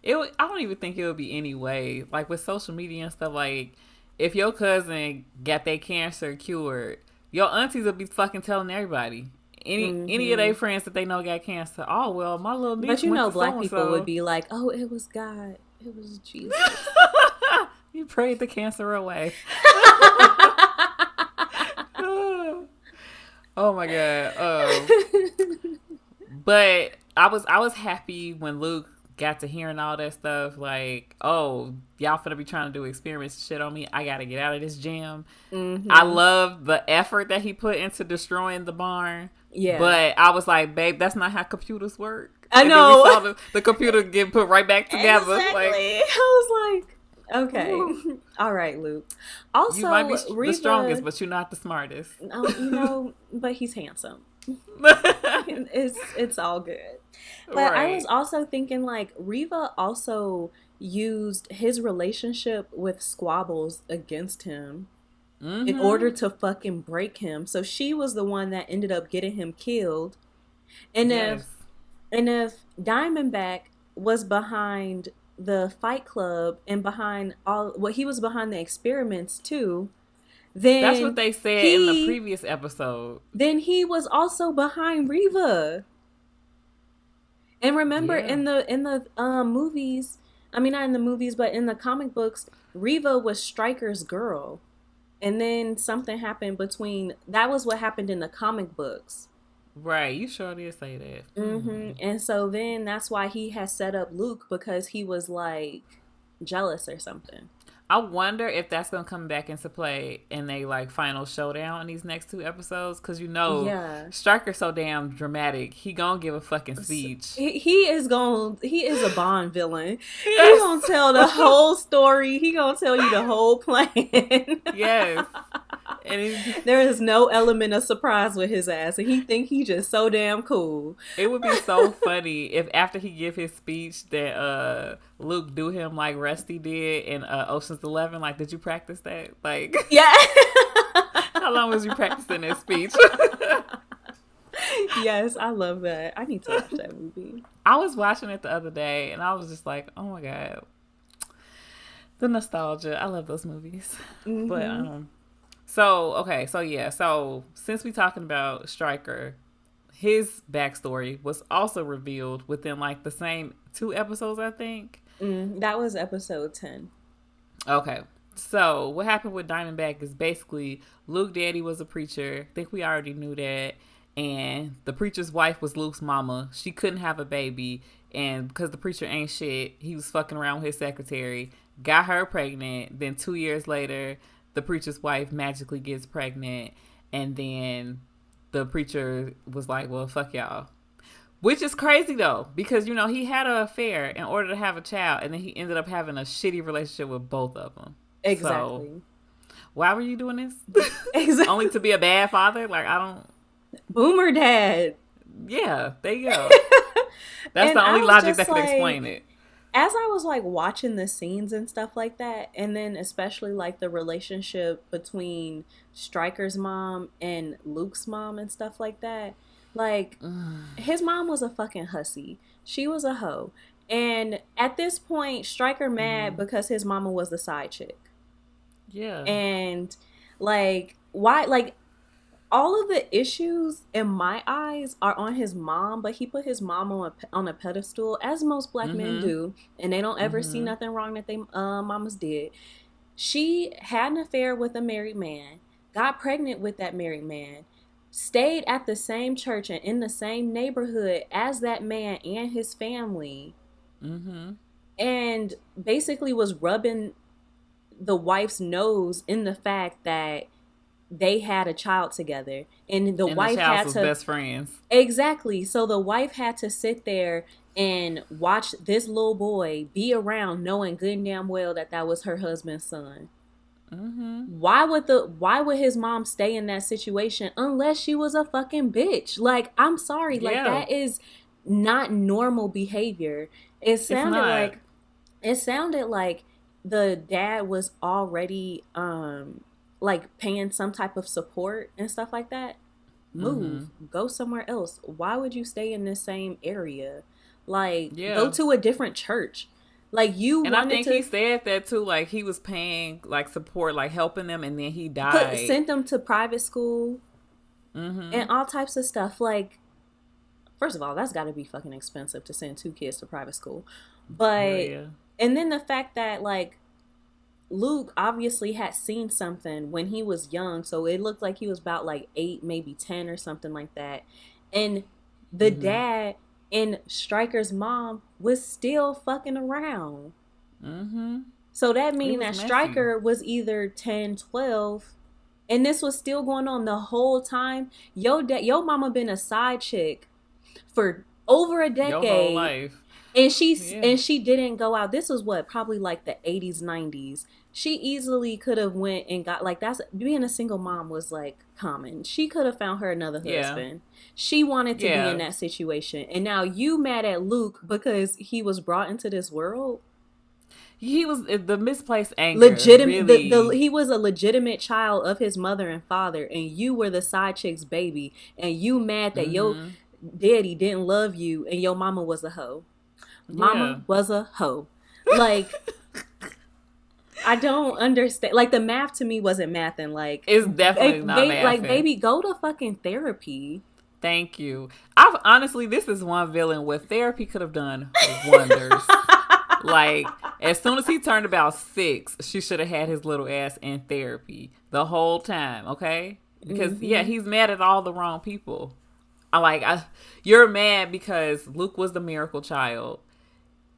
B: I don't even think it would be any way. Like with social media and stuff, like if your cousin got their cancer cured, your aunties will be fucking telling everybody. Any of
A: Mm-hmm.
B: their friends that they know got cancer. Oh well, my little
A: But
B: niece
A: you
B: went
A: know,
B: to so
A: black
B: and
A: people would
B: so.
A: be like, "Oh, it was God. It was Jesus."
B: You prayed the cancer away. Oh my god. But I was happy when Luke got to hearing all that stuff. Like, oh, y'all finna be trying to do experiments and shit on me. I gotta get out of this gym. I
A: Mm-hmm.
B: love the effort that he put into destroying the barn.
A: Yeah,
B: But I was like, babe, that's not how computers work.
A: I
B: And then we
A: know.
B: saw the computer get put right back together. Like,
A: Exactly. I was like, okay,
B: ooh,
A: all right, Luke.
B: you might be
A: Also,
B: the strongest,
A: Reva,
B: but you're not the smartest.
A: but he's handsome. It's all good. But I was
B: Right.
A: also thinking like Reva also used his relationship with Squabbles against him in
B: Mm-hmm.
A: order to fucking break him. So she was the one that ended up getting him killed. And if
B: Yes.
A: Diamondback was behind the Fight Club and behind all well, he was behind the experiments too,
B: That's what
A: then
B: they said in the
A: he
B: previous episode.
A: he was also behind Reva. And remember
B: Yeah.
A: in the movies, I mean not in the movies, but in the comic books, Reva was Stryker's girl. And then something happened between that was what happened in the comic books.
B: Right. You sure did say that. Hmm.
A: And so then that's why he has set up Luke because he was like jealous or something.
B: I wonder if that's gonna come back into play in a like final showdown in these next two episodes, because
A: Yeah.
B: Stryker's so damn dramatic. He gonna give a fucking speech.
A: He is a Bond villain. He
B: Yes.
A: gonna tell the whole story. He gonna tell you the whole plan.
B: Yes. And he,
A: There is no element of surprise with his ass, and he think he just so damn cool.
B: it would be so funny if after he give his speech that Luke do him like Rusty did in Ocean's 11. Like, did you practice that? Like,
A: Yeah.
B: how long was you practicing that speech?
A: Yes, I love that. I need to watch that movie.
B: I was watching it the other day and I was just like, oh my god, the nostalgia. I love those movies. But
A: Mm-hmm.
B: so okay, so yeah, so since we talking about Stryker, his backstory was also revealed within like the same two episodes, I think.
A: That was episode 10.
B: Okay. So what happened with Diamondback is basically Luke Daddy was a preacher. I think we already knew that. And the preacher's wife was Luke's mama. She couldn't have a baby. And because the preacher ain't shit, he was fucking around with his secretary, got her pregnant. Then 2 years later, the preacher's wife magically gets pregnant. And then the preacher was like, well, fuck y'all. Which is crazy though, because he had an affair in order to have a child, and then he ended up having a shitty relationship with both of them. So
A: Exactly.
B: why were you doing this?
A: Exactly.
B: Only to be a bad father? Like, I don't.
A: Boomer dad.
B: Yeah, there you go. That's
A: And
B: the
A: I
B: only
A: was
B: logic that
A: just
B: could explain it.
A: as I was like watching the scenes and stuff like that, and then especially like the relationship between Stryker's mom and Luke's mom and stuff like that, like his mom was a fucking hussy. She was a hoe. And at this point, Stryker mad because his mama was the side chick.
B: Yeah.
A: And like why like all of the issues in my eyes are on his mom, but he put his mom on a pedestal, as most black men do, and they don't ever see nothing wrong that they mamas did. She had an affair with a married man, got pregnant with that married man, stayed at the same church and in the same neighborhood as that man and his family, and basically was rubbing the wife's nose in the fact that they had a child together, and the
B: And the
A: wife
B: child's
A: had
B: was
A: to
B: best friends.
A: exactly. So the wife had to sit there and watch this little boy be around, knowing good and damn well that that was her husband's son.
B: Mm-hmm.
A: Why would his mom stay in that situation unless she was a fucking bitch? Like, I'm sorry, like
B: Yeah,
A: that is not normal behavior. It
B: it's
A: sounded
B: not.
A: like it sounded like the dad was already like paying some type of support and stuff like that.
B: Mm-hmm.
A: Move, go somewhere else. Why would you stay in this same area? Like, go
B: Yeah.
A: to a different church. Like, you
B: And I
A: wanted
B: think he
A: to
B: said that too, like he was paying like support, like helping them, and then he
A: put
B: died.
A: send them to private school
B: Mm-hmm.
A: and all types of stuff. Like, first of all, that's got to be fucking expensive to send two kids to private school.
B: Hell
A: But
B: yeah.
A: and then the fact that like Luke obviously had seen something when he was young, so it looked like he was about like 8, maybe 10 or something like that. And the
B: Mm-hmm.
A: dad and Stryker's mom was still fucking around.
B: Mm-hmm.
A: So that
B: It
A: means
B: was
A: that
B: messy.
A: Stryker was either 10, 12, and this was still going on the whole time. Your mama been a side chick for over a
B: Your whole
A: decade,
B: life.
A: and
B: Yeah.
A: she didn't go out. This was what, probably like the 80s, 90s. She easily could have went and got, like, that's being a single mom was like common. She could have found her another
B: Yeah.
A: husband. She wanted to be in
B: Yeah.
A: that situation, and now you mad at Luke because he was brought into this world.
B: He was the misplaced anger,
A: Legitimate, the
B: really.
A: he was a legitimate child of his mother and father, and you were the side chick's baby, and you mad that your
B: Mm-hmm.
A: daddy didn't love you and your mama was a hoe.
B: Yeah.
A: Mama was a hoe. Like, I don't understand. Like, the math to me wasn't mathing. Like,
B: It's definitely not
A: like,
B: mathing.
A: baby, go to fucking therapy.
B: Thank you. I've honestly, this is one villain where therapy could have done wonders. Like, as soon as he turned about 6, she should have had his little ass in therapy the whole time, okay? Because, yeah,
A: Mm-hmm.
B: he's mad at all the wrong people. You're mad because Luke was the miracle child.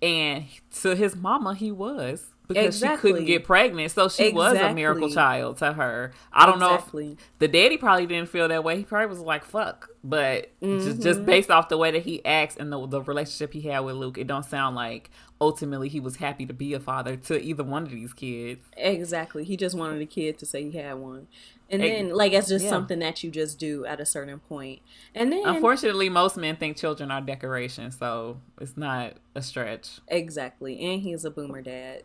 B: And to his mama, he was. Because she couldn't
A: Exactly.
B: get pregnant. So she was a miracle
A: Exactly.
B: child to her. I don't know if
A: Exactly.
B: the daddy probably didn't feel that way. He probably was like, fuck. But just
A: Mm-hmm.
B: based off the way that he acts and the relationship he had with Luke, it don't sound like ultimately he was happy to be a father to either one of these kids.
A: Exactly. He just wanted a kid to say he had one. And
B: It,
A: then, like, it's just
B: yeah.
A: something that you just do at a certain point. And then,
B: Unfortunately, most men think children are decorations, so it's not a stretch.
A: exactly. And he's a boomer dad.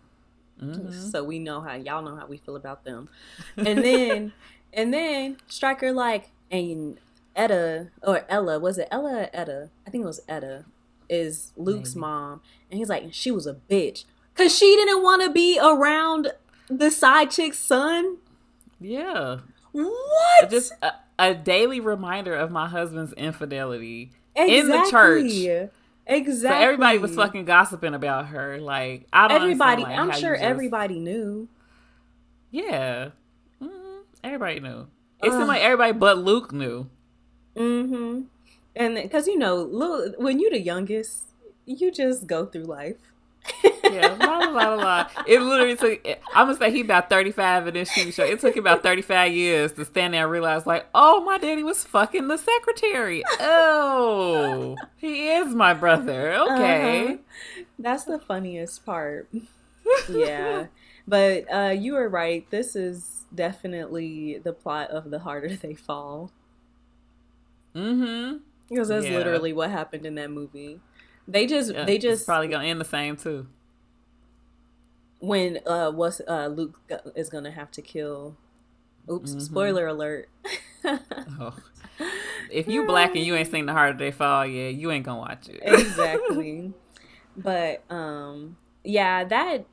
B: Mm-hmm.
A: So we know how, y'all know how we feel about them. And then, Stryker, like, and Etta, or Ella, was it Ella or Etta? I think it was Etta, is Luke's
B: Maybe.
A: mom. And he's like, she was a bitch. Because she didn't want to be around the side chick's son.
B: Yeah. Just
A: What?
B: a daily reminder of my husband's infidelity in the church.
A: Exactly.
B: So everybody was
A: Exactly.
B: fucking gossiping about her. Like, I don't understand,
A: Everybody,
B: like,
A: I'm
B: how you
A: sure
B: just...
A: everybody knew.
B: Yeah. Everybody knew. It seemed
A: Ugh.
B: like everybody but Luke knew.
A: Mm-hmm. And because, when you're the youngest, you just go through life.
B: Yeah, la la la la. It literally took. I'm gonna say he about 35 in this TV show. It took him about 35 years to stand there and realize, like, oh, my daddy was fucking the secretary. Oh, he is my brother.
A: Uh-huh.
B: Okay.
A: That's the funniest part. Yeah. But you were right. This is definitely the plot of The Harder They Fall.
B: Mm-hmm.
A: Because that's
B: Yeah.
A: literally what happened in that movie.
B: Yeah.
A: They
B: It's
A: just
B: probably gonna end the same too.
A: when Luke is gonna have to kill. Oops!
B: Mm-hmm.
A: Spoiler alert.
B: Oh. If you black and you ain't seen The Harder They Fall, yeah, you ain't gonna watch it.
A: Exactly. But yeah, that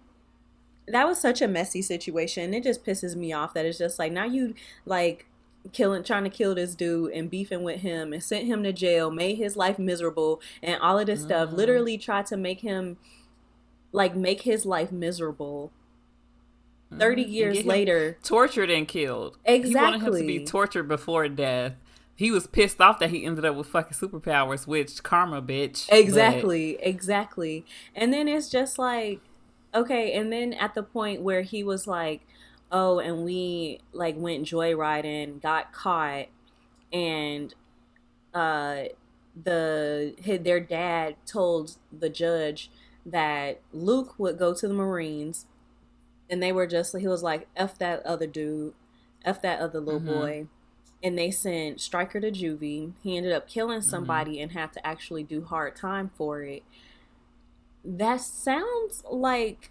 A: was such a messy situation. It just pisses me off that it's just like, now you like trying to kill this dude and beefing with him and sent him to jail, made his life miserable and all of this stuff.
B: Mm-hmm.
A: Literally tried to make his life miserable. 30
B: Mm-hmm. And
A: years
B: get him
A: later.
B: tortured and killed. He wanted him to be
A: Exactly.
B: tortured before death. He was pissed off that he ended up with fucking superpowers, which karma, bitch. But
A: Exactly. And then it's just like, okay, and then at the point where he was like, oh, and we like went joyriding, got caught, and uh their dad told the judge that Luke would go to the Marines, and they were just he was like, F that other dude, F that other little
B: Mm-hmm.
A: boy. And they sent Stryker to juvie. He ended up killing
B: Mm-hmm.
A: somebody and had to actually do hard time for it. That sounds like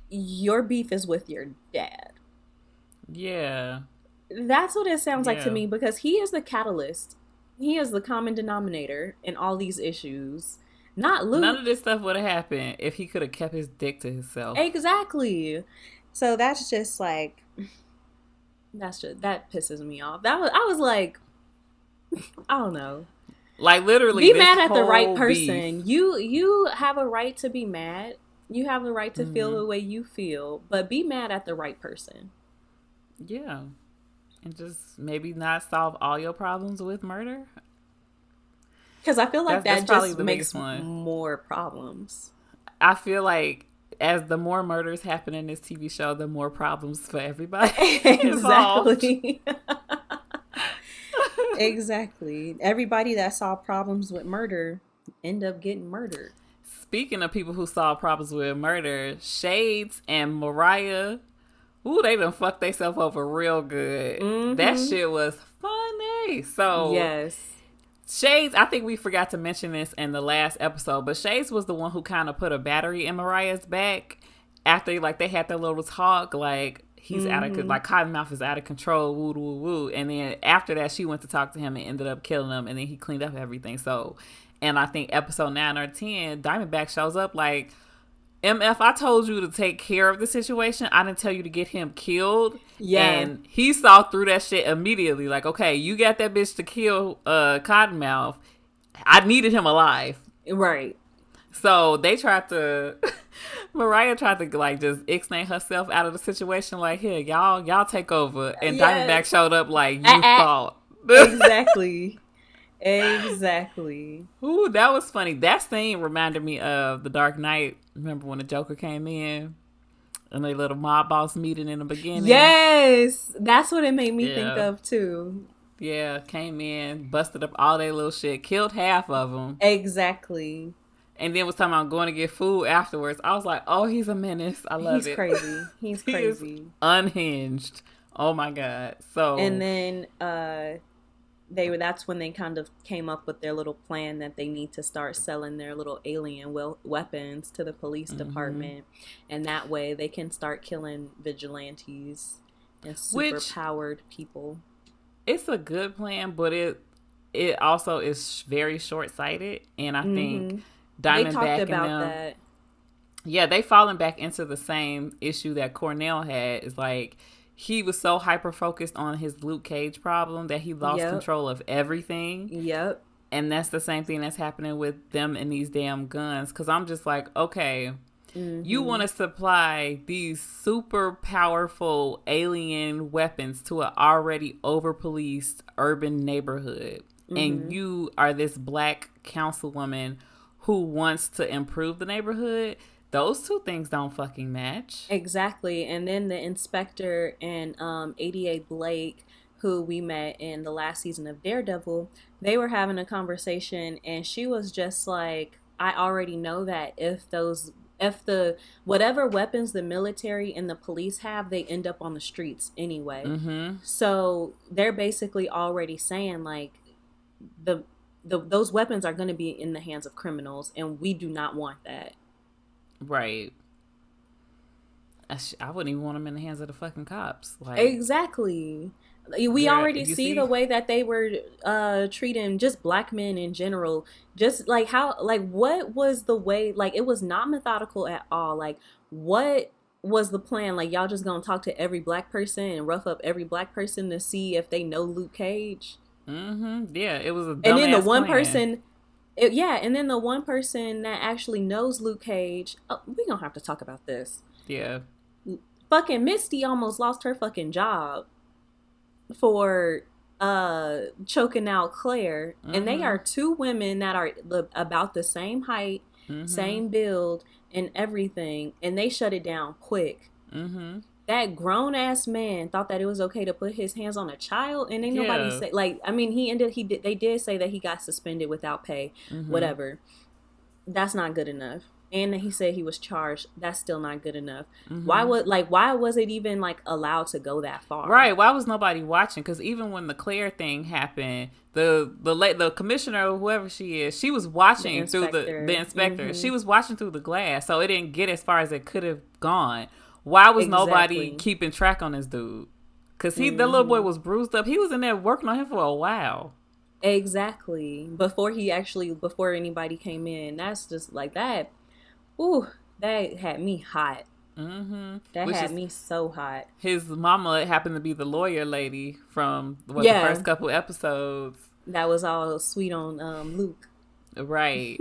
A: your beef is with your dad.
B: Yeah.
A: That's what it sounds like to
B: Yeah.
A: me, because he is the catalyst. He is the common denominator in all these issues, not
B: None of
A: Luke.
B: this stuff would have happened if he could have kept his dick to himself.
A: Exactly. So that's just like, that pisses me off. I was like, I don't know.
B: Like literally,
A: Be
B: this
A: mad at the right
B: whole beef.
A: person. You have a right to be mad. You have the right to feel
B: Mm-hmm.
A: the way you feel, but be mad at the right person.
B: Yeah, and just maybe not solve all your problems with murder.
A: Because I feel like
B: That's
A: that
B: probably
A: just
B: the biggest
A: makes
B: one.
A: more problems.
B: I feel like as the more murders happen in this TV show, the more problems for everybody involved.
A: Exactly. Exactly. Everybody that saw problems with murder end up getting murdered.
B: Speaking of people who solve problems with murder, Shades and Mariah, ooh, they done fucked themselves over real good. That
A: Mm-hmm.
B: shit was funny. So
A: Yes.
B: Shades, I think we forgot to mention this in the last episode, but Shades was the one who kind of put a battery in Mariah's back after like they had their little talk, like he's out of
A: Mm-hmm.
B: like Cottonmouth is out of control, woo woo woo. And then after that, she went to talk to him and ended up killing him, and then he cleaned up everything. So, and I think episode 9 or 10, Diamondback shows up like, MF, I told you to take care of the situation. I didn't tell you to get him killed.
A: Yeah.
B: And he saw through that shit immediately. Like, okay, you got that bitch to kill Cottonmouth. I needed him alive.
A: Right.
B: So they tried to Mariah tried to like just ixnay herself out of the situation, like, here, y'all take over. And Diamondback
A: Yes.
B: showed up like,
A: Ah,
B: you
A: ah.
B: thought.
A: Exactly. Exactly.
B: Ooh, that was funny. That scene reminded me of The Dark Knight. Remember when the Joker came in and they little mob boss meeting in the beginning?
A: Yes. That's what it made me think
B: Yeah.
A: of too.
B: Yeah, came in, busted up all their little shit, killed half of them,
A: Exactly.
B: and then was talking about going to get food afterwards. I was like, oh, he's a menace. I love
A: He's
B: it.
A: crazy. He's
B: He is
A: crazy.
B: unhinged. Oh my God.
A: And
B: So,
A: then that's when they kind of came up with their little plan that they need to start selling their little alien weapons to the police
B: mm-hmm.
A: department, and that way they can start killing vigilantes and super
B: Which
A: powered people.
B: it's a good plan, but it also is very short sighted, and I think
A: Mm-hmm. They talked
B: Diamondback and
A: about
B: them,
A: that.
B: yeah, they fallen back into the same issue that Cornell had. Is like he was so hyper focused on his Luke Cage problem that he lost
A: Yep.
B: control of everything.
A: Yep.
B: And that's the same thing that's happening with them and these damn guns. Cause I'm just like, okay, you
A: Mm-hmm.
B: want to supply these super powerful alien weapons to an already over policed urban neighborhood. And
A: Mm-hmm.
B: you are this black councilwoman who wants to improve the neighborhood. Those two things don't fucking match.
A: Exactly. And then the inspector and 88 Blake, who we met in the last season of Daredevil, they were having a conversation, and she was just like, I already know that if the whatever weapons the military and the police have, they end up on the streets anyway.
B: Mm-hmm.
A: So they're basically already saying like the those weapons are going to be in the hands of criminals, and we do not want that.
B: Right. I wouldn't even want them in the hands of the fucking cops. Like,
A: Exactly. We
B: girl,
A: already
B: you
A: see the
B: see?
A: way that they were treating just black men in general. Just like how, like, what was the way, like, it was not methodical at all. Like, what was the plan? Like, y'all just gonna talk to every black person and rough up every black person to see if they know Luke Cage?
B: Mm-hmm. Yeah, it was a
A: And then the
B: dumbass
A: one
B: plan.
A: person, yeah, and then the one person that actually knows Luke Cage, we gonna have to talk about this.
B: Yeah.
A: Fucking Misty almost lost her fucking job for choking out Claire, and they
B: Mm-hmm.
A: are two women that are about the same height,
B: Mm-hmm.
A: same build, and everything, and they shut it down quick.
B: Mm-hmm.
A: that grown ass man thought that it was okay to put his hands on a child, and ain't nobody
B: Yeah.
A: say like. I mean, they did say that he got suspended without pay,
B: Mm-hmm.
A: whatever. That's not good enough. And he said he was charged. That's still not good enough.
B: Mm-hmm.
A: Why was it even like allowed to go that far?
B: Right. Why was nobody watching? Because even when the Claire thing happened, the commissioner or whoever she is, she was
A: The
B: watching through the
A: inspector.
B: inspector.
A: Mm-hmm.
B: She was watching through the glass, so it didn't get as far as it could have gone. Why was nobody
A: Exactly.
B: keeping track on this dude? Because the little boy
A: Mm-hmm.
B: was bruised up. He was in there working on him for a while.
A: Exactly. Before anybody came in, that's just like that. Ooh, that had me hot.
B: Mm-hmm.
A: That
B: Which
A: had
B: is
A: me so hot.
B: his mama happened to be the lawyer lady from the
A: Yeah,
B: first couple episodes.
A: that was all sweet on Luke.
B: Right.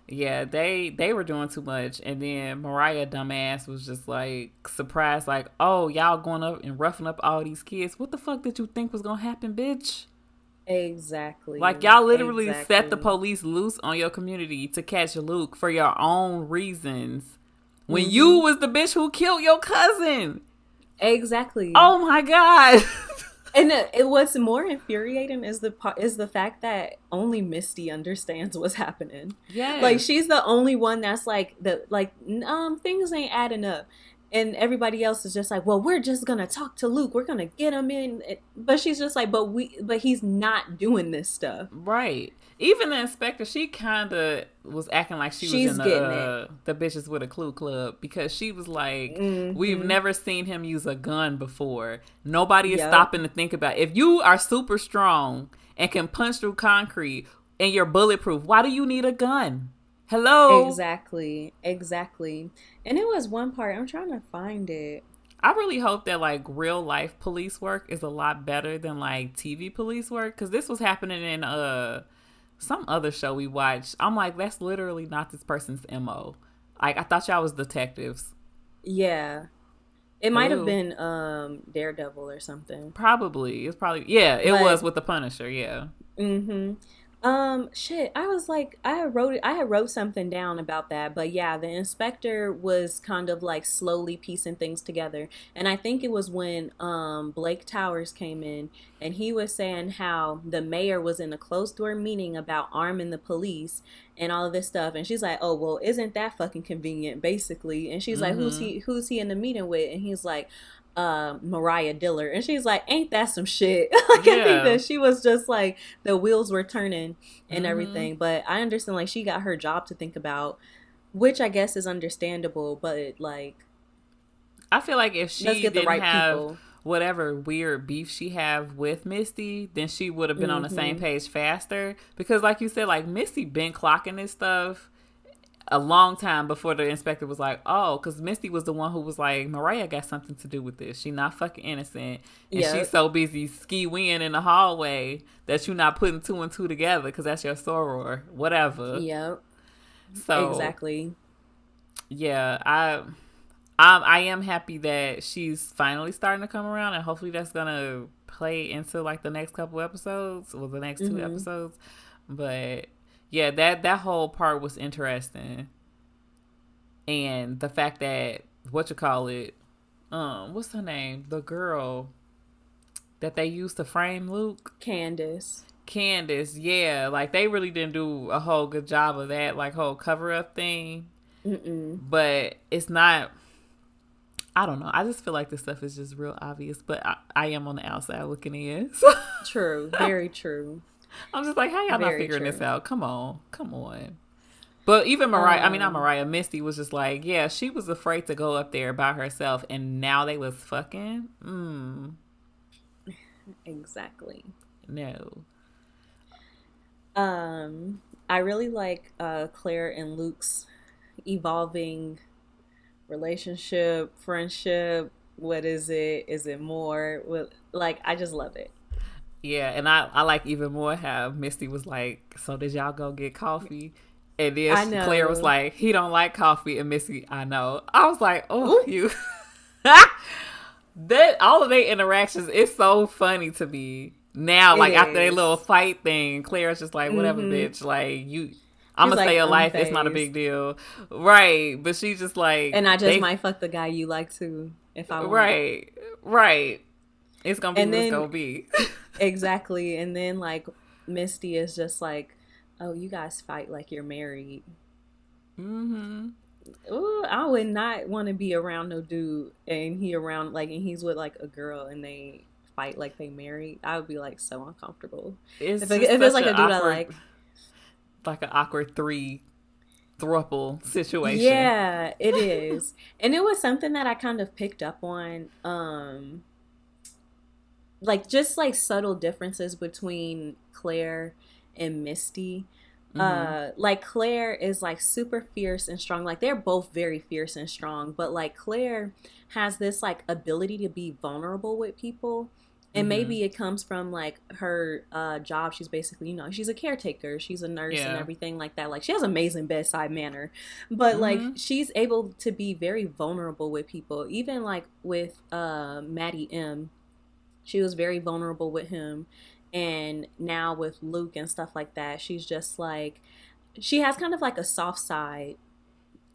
B: Yeah, they were doing too much, and then Mariah dumbass was just like surprised, like, "Oh, y'all going up and roughing up all these kids? What the fuck did you think was gonna happen, bitch? Like
A: Exactly.
B: y'all literally set the
A: Exactly.
B: police loose on your community to catch Luke for your own reasons, when you
A: Mm-hmm.
B: was the bitch who killed your cousin.
A: Exactly.
B: Oh my god."
A: And what's more infuriating is the fact that only Misty understands what's happening. Like
B: Yes.
A: she's the only one that's like things ain't adding up, and everybody else is just like, well, we're just gonna talk to Luke. We're gonna get him in, but she's just like, but he's not doing this stuff.
B: Right. Even the inspector, she kind of was acting like she was in
A: She's getting it.
B: the bitches with a clue club, because she was like, "We've
A: Mm-hmm.
B: never seen him use a gun before. Nobody is
A: Yep.
B: stopping to think about it. If you are super strong and can punch through concrete and you're bulletproof, why do you need a gun? Hello."
A: Exactly. Exactly. And it was one part. I'm trying to find it.
B: I really hope that like real life police work is a lot better than like TV police work, because this was happening in some other show we watched. I'm like, that's literally not this person's MO. Like, I thought y'all was detectives.
A: Yeah. It might have
B: Ooh.
A: been Daredevil or something.
B: Probably. It's probably, yeah, it was
A: But
B: with the Punisher, yeah.
A: mm-hmm. Shit. I was like, I had wrote something down about that, but yeah, the inspector was kind of like slowly piecing things together, and I think it was when Blake Towers came in, and he was saying how the mayor was in a closed door meeting about arming the police and all of this stuff, and she's like, oh well, isn't that fucking convenient, basically? And she's like,
B: Mm-hmm.
A: who's he in the meeting with? And he's like, Mariah Diller. And she's like, ain't that some shit? Like, I think
B: Yeah.
A: that she was just like, the wheels were turning and
B: Mm-hmm.
A: everything. But I understand, like, she got her job to think about, which I guess is understandable. But like,
B: I feel like if
A: let's
B: she
A: get the
B: didn't
A: right
B: have
A: people.
B: whatever weird beef she have with Misty, then she would have been on the same
A: Mm-hmm.
B: page faster. Because like you said, like Misty been clocking this stuff a long time before the inspector was like, oh, because Misty was the one who was like, Mariah got something to do with this. She not fucking innocent. And she's
A: Yep.
B: so busy ski-weeing in the hallway that you're not putting two and two together because that's your soror, whatever.
A: Yep.
B: So,
A: Exactly.
B: yeah, I am happy that she's finally starting to come around, and hopefully that's going to play into like the next couple episodes or the next two
A: Mm-hmm.
B: episodes. But yeah, that whole part was interesting. And the fact that what you call it, what's her name, the girl that they used to frame Luke,
A: Candace.
B: Candace, yeah, like they really didn't do a whole good job of that like whole cover up thing.
A: Mm-mm.
B: But it's not, I don't know, I just feel like this stuff is just real obvious, but I am on the outside looking in. So
A: True. Very true.
B: I'm just like, how y'all not
A: Very
B: figuring this
A: true.
B: out? Come on. But even Mariah, I mean, not
A: Um.
B: Mariah, Misty was just like, yeah, she was afraid to go up there by herself, and now they was fucking.
A: Exactly.
B: No.
A: I really like Claire and Luke's evolving relationship, friendship. What is it? Is it more? Like, I just love it.
B: Yeah, and I like even more how Misty was like, so did y'all go get coffee? And then
A: I
B: Claire was
A: know.
B: like, he don't like coffee, and Misty, I know. I was like, oh,
A: Ooh.
B: you. That all of their interactions is so funny to me now.
A: It
B: Like after their
A: is.
B: little fight thing, Claire's just like, whatever,
A: Mm-hmm.
B: bitch. Like you, I'm
A: She's
B: gonna stay
A: like
B: alive. It's not a
A: unfazed.
B: big deal, right? But she just like
A: And I just
B: they,
A: might fuck the guy you like too. if I want.
B: Right. Right. It's gonna be
A: And
B: what it's
A: then
B: gonna be.
A: exactly, and then like Misty is just like, "Oh, you guys fight like you're married."
B: Mm-hmm.
A: Ooh, I would not want to be around no dude and he around like and he's with like a girl and they fight like they married. I would be like so uncomfortable.
B: It's just
A: If it's
B: such
A: like
B: an
A: a dude I
B: awkward,
A: like,
B: like an awkward three thruple situation.
A: yeah, it is. And it was something that I kind of picked up on, like just like subtle differences between Claire and Misty.
B: Mm-hmm.
A: Like Claire is like super fierce and strong. Like they're both very fierce and strong, but like Claire has this like ability to be vulnerable with people. And
B: Mm-hmm.
A: maybe it comes from like her job. She's basically, she's a caretaker. She's a nurse and
B: Yeah.
A: everything like that. Like she has amazing bedside manner, but like
B: Mm-hmm.
A: she's able to be very vulnerable with people. Even like with Maddie M, she was very vulnerable with him. And now with Luke and stuff like that, she's just like, she has kind of like a soft side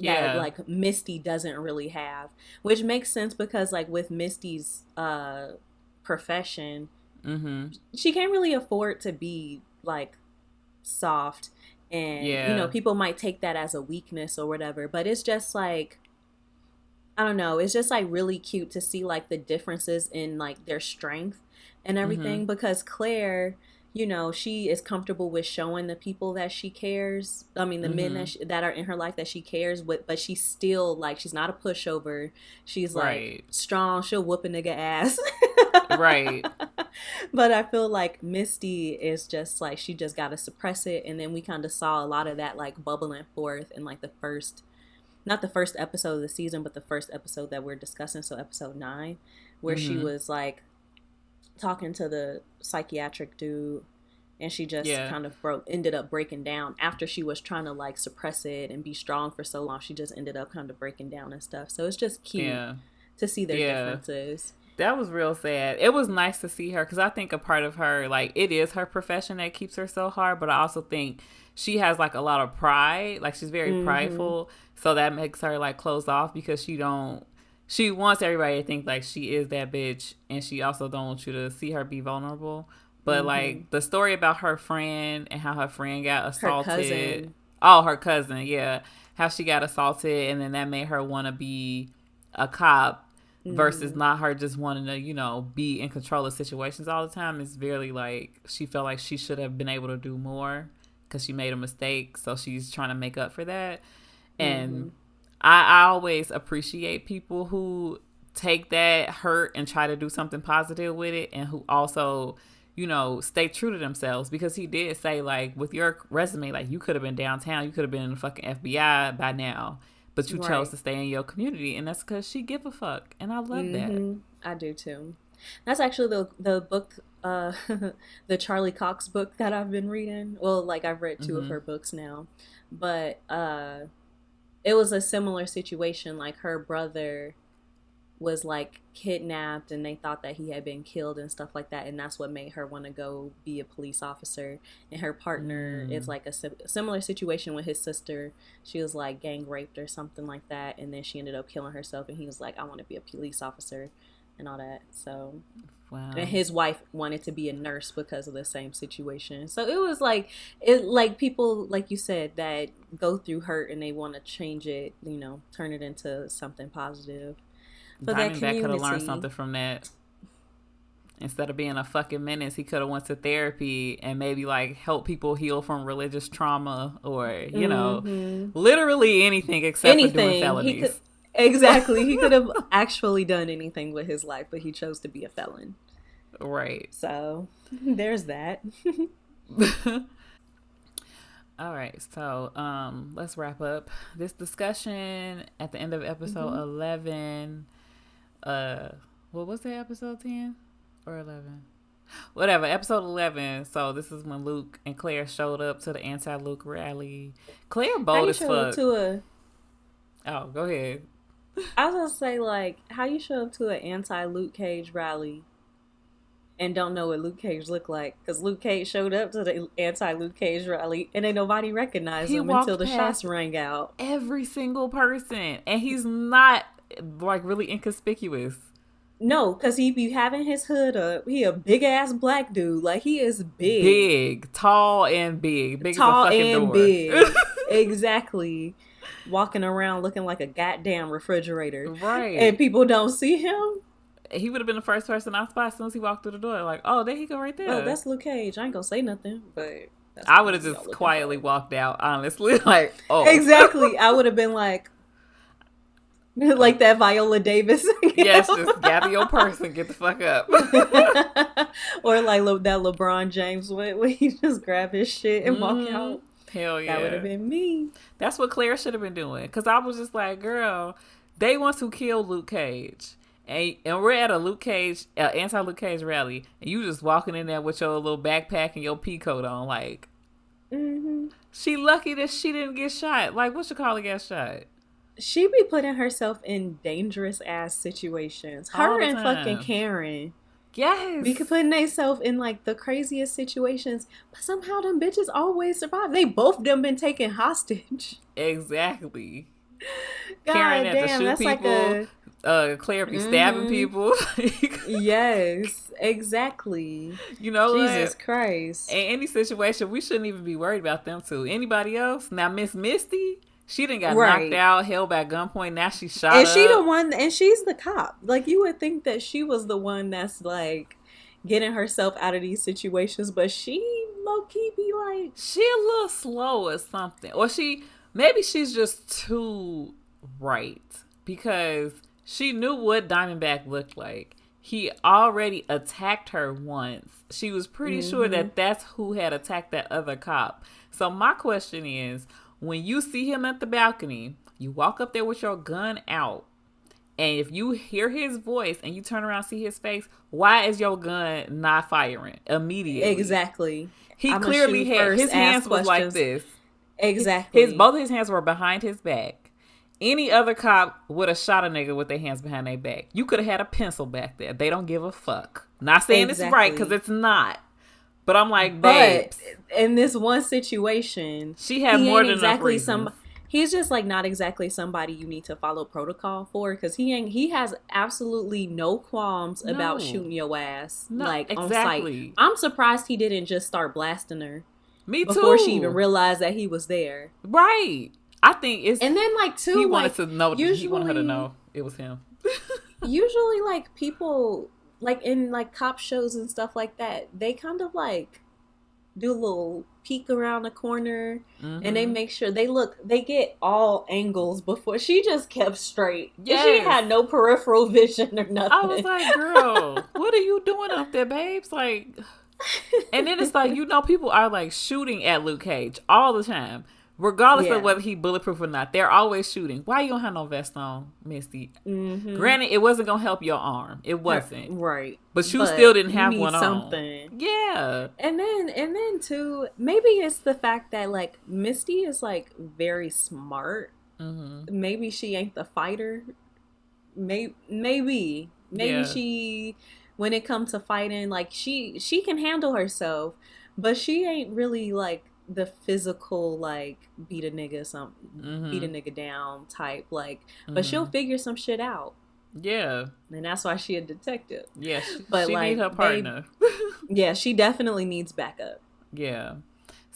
A: that
B: Yeah.
A: like Misty doesn't really have, which makes sense because like with Misty's profession,
B: Mm-hmm.
A: she can't really afford to be like soft, and
B: Yeah.
A: people might take that as a weakness or whatever, but it's just like, I don't know. It's just like really cute to see like the differences in like their strength and
B: Mm-hmm.
A: everything because Claire, she is comfortable with showing the people that she cares. I mean, the men
B: Mm-hmm.
A: that are in her life that she cares with, but she's still like, she's not a pushover. She's like
B: Right.
A: strong. She'll whoop a nigga ass.
B: Right.
A: But I feel like Misty is just like, she just got to suppress it. And then we kind of saw a lot of that like bubbling forth in like the first, not the first episode of the season, but the first episode that we're discussing, so episode 9, where she
B: Mm-hmm.
A: was like talking to the psychiatric dude, and she just
B: Yeah.
A: kind of ended up breaking down after she was trying to like suppress it and be strong for so long. She just ended up kind of breaking down and stuff. So it's just cute
B: Yeah.
A: to see their
B: Yeah.
A: differences.
B: That was real sad. It was nice to see her because I think a part of her, like, it is her profession that keeps her so hard, but I also think she has like a lot of pride. Like, she's very
A: Mm-hmm.
B: prideful, so that makes her like closed off because she wants everybody to think like she is that bitch, and she also don't want you to see her be vulnerable. But
A: Mm-hmm.
B: like the story about her friend and how her friend got
A: Her
B: assaulted.
A: cousin.
B: Oh, her cousin, yeah. How she got assaulted and then that made her want to be a cop versus
A: Mm-hmm.
B: not her just wanting to, be in control of situations all the time is very like she felt like she should have been able to do more because she made a mistake. So she's trying to make up for that.
A: Mm-hmm.
B: And I always appreciate people who take that hurt and try to do something positive with it and who also, stay true to themselves because he did say, like, with your resume, like, you could have been downtown, you could have been in the fucking FBI by now, but you chose
A: Right.
B: to stay in your community, and that's because she give a fuck, and I love that.
A: Mm-hmm. I do too. That's actually the book, the Charlie Cox book that I've been reading. Well, like I've read 2 of
B: Mm-hmm.
A: her books now, but it was a similar situation. Like her brother was like kidnapped, and they thought that he had been killed and stuff like that, and that's what made her want to go be a police officer. And her partner is
B: Mm.
A: like a similar situation with his sister. She was like gang raped or something like that, and then she ended up killing herself. And he was like, "I want to be a police officer," and all that. So, and
B: Wow.
A: his wife wanted to be a nurse because of the same situation. So it was like, it like people like you said that go through hurt and they want to change it, turn it into something positive. But that
B: Diamondback could have learned
A: community.
B: something from that. Instead of being a fucking menace, he could have went to therapy and maybe like help people heal from religious trauma or,
A: Mm-hmm.
B: literally anything except for doing
A: Anything he could.
B: felonies.
A: Exactly, he could have actually done anything with his life, but he chose to be a felon.
B: Right.
A: So there's that.
B: All right, so let's wrap up this discussion at the end of episode
A: Hmm.
B: 11. Uh, what was that, episode 10 or 11? Whatever, episode 11. So this is when Luke and Claire showed up to the anti-Luke rally. Claire
A: How
B: bold
A: you
B: as
A: show up
B: fuck.
A: to a?
B: Oh, go ahead.
A: I was gonna say like, how you show up to an anti-Luke Cage rally and don't know what Luke Cage looked like, because Luke Cage showed up to the anti-Luke Cage rally and ain't nobody recognized
B: He
A: him until
B: walked
A: the shots
B: past
A: rang out.
B: every single person, and he's not like really inconspicuous.
A: No, because he be having his hood up. He a big ass black dude. Like, he is big.
B: Big, tall and big. Big as a
A: Tall
B: fucking
A: and
B: door.
A: big. Exactly. Walking around looking like a goddamn refrigerator.
B: Right.
A: And people don't see him.
B: He would have been the first person I spot as soon as he walked through the door. Like, oh, there he go right there.
A: Oh, that's Luke Cage. I ain't gonna say nothing, but
B: I would have just quietly walked out, honestly. Like, oh.
A: Exactly. I would have been like that Viola Davis.
B: Yes, just gather your purse and get the fuck up.
A: Or like that LeBron James when he just grab his shit and walk out.
B: Hell yeah.
A: That would have been me.
B: That's what Claire should have been doing. Because I was just like, girl, they want to kill Luke Cage. And we're at a Luke Cage, anti-Luke Cage rally. And you just walking in there with your little backpack and your pea coat on. Like, she lucky that she didn't get shot. Like, what's your colleague got shot?
A: She be putting herself in dangerous ass situations. Her and fucking Karen.
B: Yes.
A: Be putting themselves in like the craziest situations. But somehow them bitches always survive. They both them been taken hostage.
B: Exactly.
A: God
B: Karen
A: damn,
B: had to shoot
A: that's
B: people.
A: Like
B: Claire be stabbing people.
A: Yes, exactly.
B: You know,
A: Jesus Christ.
B: In any situation, we shouldn't even be worried about them two. Anybody else? Now, Miss Misty, she done got knocked out, held by gunpoint. Now she shot
A: and
B: up.
A: she the one, and she's the cop. Like, you would think that she was the one that's like getting herself out of these situations, but she low-key be like,
B: she a little slow or something. Or maybe she's just too right, because she knew what Diamondback looked like. He already attacked her once. She was pretty sure that that's who had attacked that other cop. So my question is, when you see him at the balcony, you walk up there with your gun out, and if you hear his voice and you turn around and see his face, why is your gun not firing immediately?
A: Exactly.
B: He clearly had his hands was like this.
A: Exactly.
B: Both his hands were behind his back. Any other cop would have shot a nigga with their hands behind their back. You could have had a pencil back there. They don't give a fuck. Not saying it's right, because it's not. But I'm like, babes.
A: But in this one situation,
B: she had more than enough reasons.
A: He's just like not exactly somebody you need to follow protocol for, because he has absolutely no qualms about shooting your ass on site. I'm surprised he didn't just start blasting her.
B: Me too.
A: Before she even realized that he was there.
B: Right. I think it's,
A: and then like too,
B: he wanted to know.
A: Usually,
B: he wanted her to know it was him.
A: Usually, like people like in like cop shows and stuff like that, they kind of like do a little peek around the corner, and they make sure they get all angles before. She just kept straight. Yes. She had no peripheral vision or nothing.
B: I was like, girl, what are you doing up there, babes? Like, and then it's like, people are like shooting at Luke Cage all the time. Regardless of whether he bulletproof or not, they're always shooting. Why you don't have no vest on, Misty? Granted, it wasn't gonna help your arm. It wasn't.
A: Right.
B: But you still didn't have one on.
A: Something.
B: Yeah.
A: And then too, maybe it's the fact that like Misty is like very smart. Maybe she ain't the fighter. Maybe she, when it comes to fighting, like she can handle herself, but she ain't really like the physical, like beat a nigga down type, like, but she'll figure some shit out. Yeah. And that's why she a detective.
B: Yeah.
A: But
B: she
A: like,
B: need her partner.
A: Yeah, she definitely needs backup.
B: Yeah.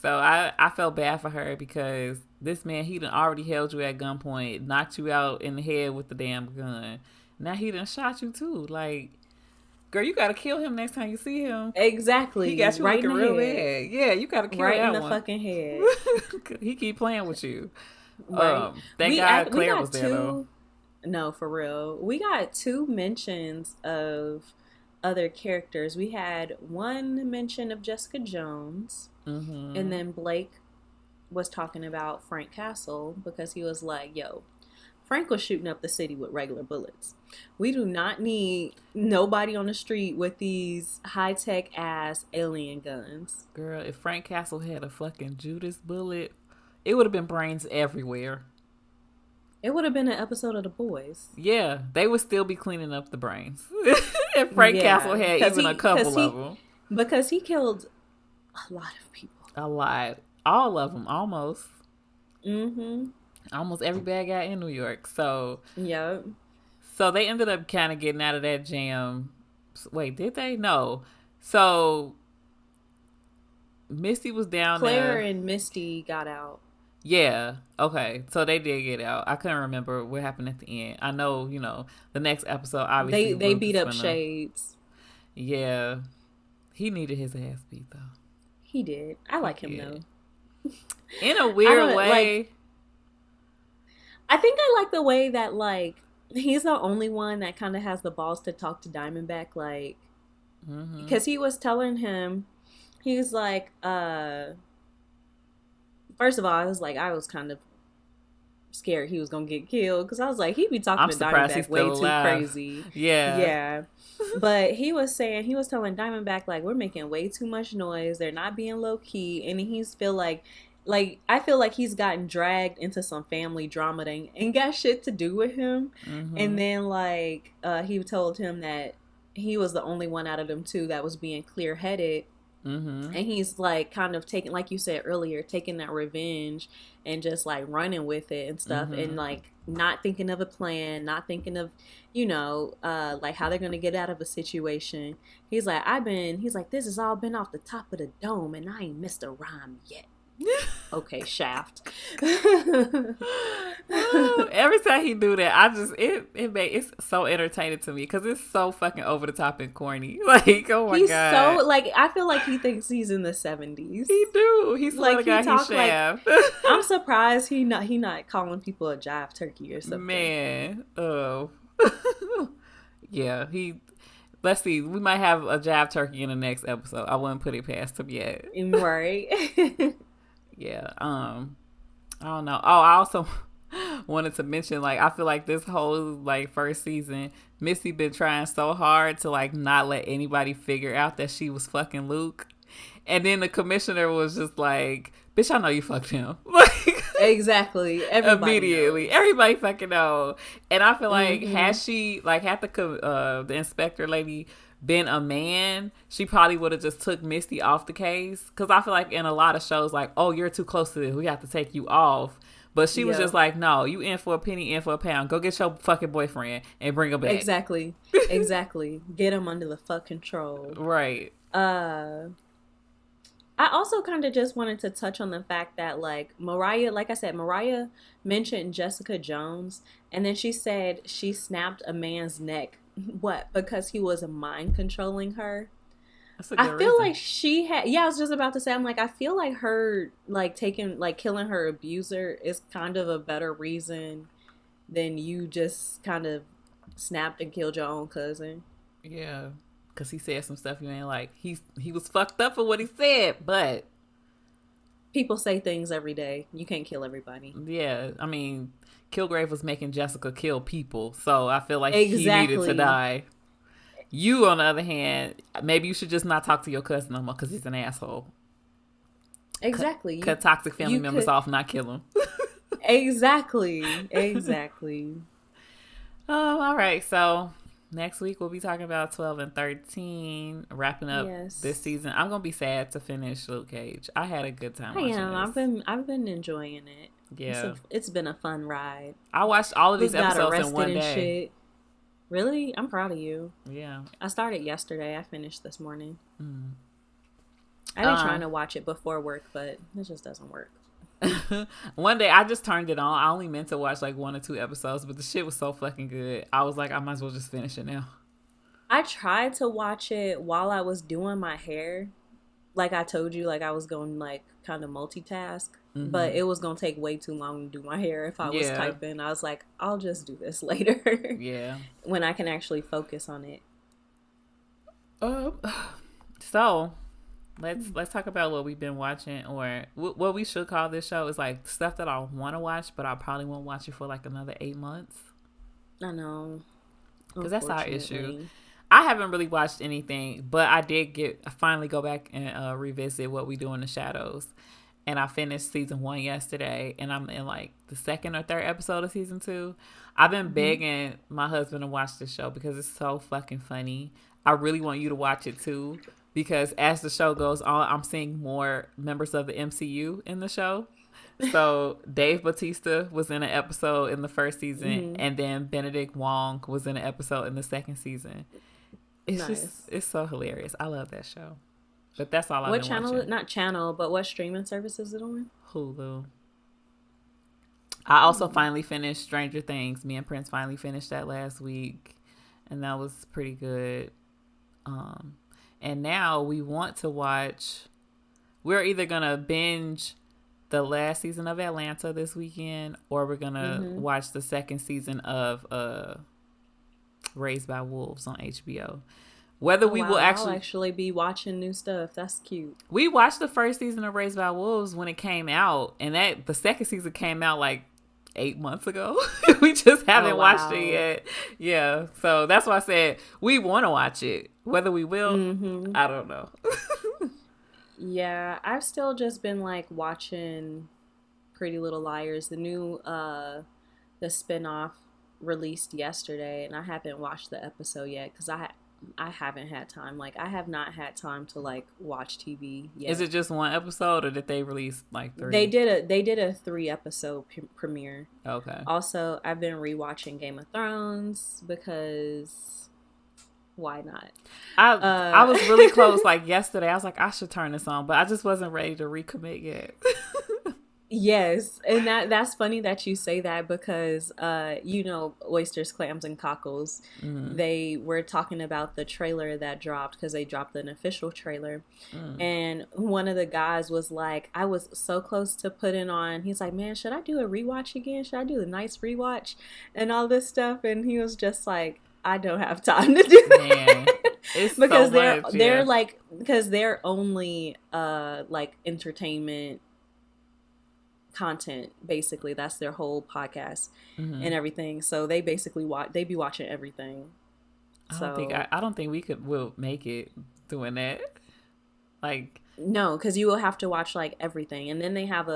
B: So I felt bad for her, because this man, he done already held you at gunpoint, knocked you out in the head with the damn gun. Now he done shot you too. Like, girl, you gotta kill him next time you see him.
A: Exactly.
B: He got you
A: right
B: looking real bad. Yeah, you gotta kill
A: right
B: that
A: in the
B: one.
A: fucking head.
B: He keep playing with you.
A: Right.
B: Thank God Claire was there though.
A: No, for real. We got 2 mentions of other characters. We had one mention of Jessica Jones, and then Blake was talking about Frank Castle, because he was like, yo, Frank was shooting up the city with regular bullets. We do not need nobody on the street with these high-tech ass alien guns.
B: Girl, if Frank Castle had a fucking Judas bullet, it would have been brains everywhere.
A: It would have been an episode of The Boys.
B: Yeah, they would still be cleaning up the brains. If Frank Castle had even a couple of them.
A: Because he killed a lot of people.
B: A lot. All of them, almost. Almost every bad guy in New York. So,
A: yep.
B: So they ended up kind of getting out of that jam. Wait, did they? No. So Misty was down
A: Claire
B: there.
A: and Misty got out.
B: Yeah. Okay. So they did get out. I couldn't remember what happened at the end. I know, the next episode obviously
A: They
B: Luke
A: beat
B: is
A: up
B: gonna.
A: Shades.
B: Yeah. He needed his ass beat though.
A: He did. I like
B: He
A: him
B: did.
A: though.
B: In a weird way.
A: Like. I think I like the way that like he's the only one that kind of has the balls to talk to Diamondback, like because he was telling him, he was like, first of all, I was kind of scared he was gonna get killed because I was like, he'd be talking
B: I'm
A: to
B: surprised he's
A: Diamondback way
B: still
A: too
B: alive.
A: crazy.
B: Yeah.
A: Yeah. But he was telling Diamondback, like, we're making way too much noise. They're not being low key. And he's feel like I feel like he's gotten dragged into some family drama that ain't got shit to do with him. And then like he told him that he was the only one out of them two that was being clear headed. And he's like kind of taking, like you said earlier, taking that revenge and just like running with it and stuff, and like not thinking of a plan, not thinking of, like how they're gonna get out of a situation. He's like, this has all been off the top of the dome and I ain't missed a rhyme yet. Okay, Shaft.
B: Every time he do that, I just it's so entertaining to me because it's so fucking over the top and corny. Like, oh my god,
A: he's so like, I feel like he thinks he's in the 70s.
B: He do. He's
A: like
B: he talk Shaft.
A: Like, I'm surprised he not calling people a jive turkey or something.
B: Man, oh, yeah. Let's see. We might have a jive turkey in the next episode. I wouldn't put it past him yet.
A: Right.
B: Yeah. I don't know. Oh, I also wanted to mention, like, I feel like this whole like first season, Misty been trying so hard to like not let anybody figure out that she was fucking Luke, and then the commissioner was just like, "Bitch, I know you fucked him." Like,
A: exactly.
B: Immediately, everybody fucking know. And I feel like had the inspector lady been a man, she probably would have just took Misty off the case. Because I feel like in a lot of shows, like, oh, you're too close to this, we have to take you off. But she was just like, no, you in for a penny, in for a pound. Go get your fucking boyfriend and bring him back.
A: Exactly. Get him under the fuck control.
B: Right.
A: I also kind of just wanted to touch on the fact that, like, Mariah mentioned Jessica Jones, and then she said she snapped a man's neck. What? Because he was mind controlling her? I feel like she had, I was just about to say, I'm like, I feel like her, like, killing her abuser is kind of a better reason than you just kind of snapped and killed your own cousin.
B: Yeah. Because he said some stuff you ain't like. He was fucked up for what he said, but
A: people say things every day. You can't kill everybody.
B: Yeah. I mean, Kilgrave was making Jessica kill people, so I feel like he needed to die. You, on the other hand, maybe you should just not talk to your cousin no more because he's an asshole.
A: Exactly.
B: Cut toxic family members off, not kill him.
A: Exactly.
B: All right. So next week we'll be talking about 12 and 13, wrapping up this season. I'm gonna be sad to finish Luke Cage. I had a good time.
A: I've been enjoying it.
B: Yeah,
A: it's been a fun ride.
B: I watched all of these episodes in one day.
A: Shit. Really? I'm proud of you.
B: Yeah.
A: I started yesterday. I finished this morning. I've been trying to watch it before work, but it just doesn't work.
B: One day I just turned it on. I only meant to watch like 1 or 2 episodes, but the shit was so fucking good. I was like, I might as well just finish it now.
A: I tried to watch it while I was doing my hair. Like I told you, like I was going like kind of multitask, but it was going to take way too long to do my hair if I was typing. I was like, I'll just do this later.
B: Yeah.
A: When I can actually focus on it.
B: So let's talk about what we've been watching, or what we should call this show is like stuff that I want to watch, but I probably won't watch it for like another 8 months.
A: I know.
B: Because that's our issue. I haven't really watched anything, but I did finally go back and revisit What We Do in the Shadows. And I finished season 1 yesterday, and I'm in like the 2nd or 3rd episode of season 2. I've been begging my husband to watch this show because it's so fucking funny. I really want you to watch it too, because as the show goes on, I'm seeing more members of the MCU in the show. So Dave Bautista was in an episode in the first season,
A: Mm-hmm.
B: and then Benedict Wong was in an episode in the second season.
A: Nice.
B: It's so hilarious. I love that show. But that's all I've
A: What
B: been
A: channel?
B: watching.
A: Not channel, but what streaming service is it on?
B: Hulu. I also finally finished Stranger Things. Me and Prince finally finished that last week, and that was pretty good. And now we want to watch. We're either gonna binge the last season of Atlanta this weekend, or we're gonna watch the second season of Raised by Wolves on HBO. Whether we will
A: I'll actually be watching new stuff. That's cute.
B: We watched the first season of Raised by Wolves when it came out, and that the second season came out like 8 months ago. We just haven't watched it yet. Yeah, so that's why I said we want to watch it. Whether we will, I don't know.
A: Yeah, I've still just been like watching Pretty Little Liars, the new the spinoff released yesterday, and I haven't watched the episode yet because I haven't had time. Like, I have not had time to like watch TV yet.
B: Is it just one episode, or did they release like 3?
A: They did a 3-episode premiere.
B: Okay.
A: Also, I've been rewatching Game of Thrones because why not?
B: I was really close. Like yesterday, I was like, I should turn this on, but I just wasn't ready to recommit yet.
A: Yes, and that's funny that you say that because oysters, clams, and cockles. They were talking about the trailer that dropped because they dropped an official trailer, and one of the guys was like, I was so close to putting on. He's like, man, should I do a rewatch again? Should I do the night's rewatch and all this stuff? And he was just like, I don't have time to do that.
B: It's
A: because
B: so
A: they're like, because they're only like entertainment content, basically. That's their whole podcast and everything. So they basically they be watching everything.
B: I don't think we'll make it doing that. Like,
A: no, because you will have to watch like everything, and then they have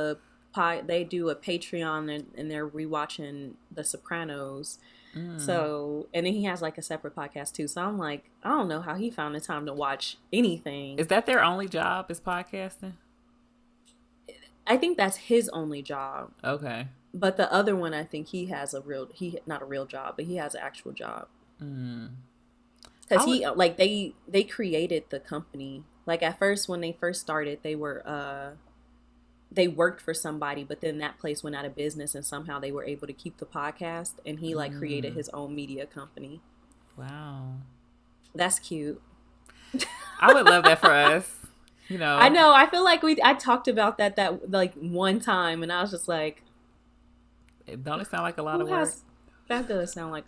A: they do a Patreon and they're rewatching The Sopranos. So, and then he has like a separate podcast too. So I'm like, I don't know how he found the time to watch anything.
B: Is that their only job, is podcasting?
A: I think that's his only job.
B: Okay.
A: But the other one, I think he has not a real job, but he has an actual job. Because they created the company. Like at first, when they first started, they worked for somebody, but then that place went out of business, and somehow they were able to keep the podcast, and he like created his own media company.
B: Wow.
A: That's cute.
B: I would love that for us. You know.
A: I know. I feel like I talked about that like one time, and I was just like,
B: don't it sound like a lot of work?
A: That does sound like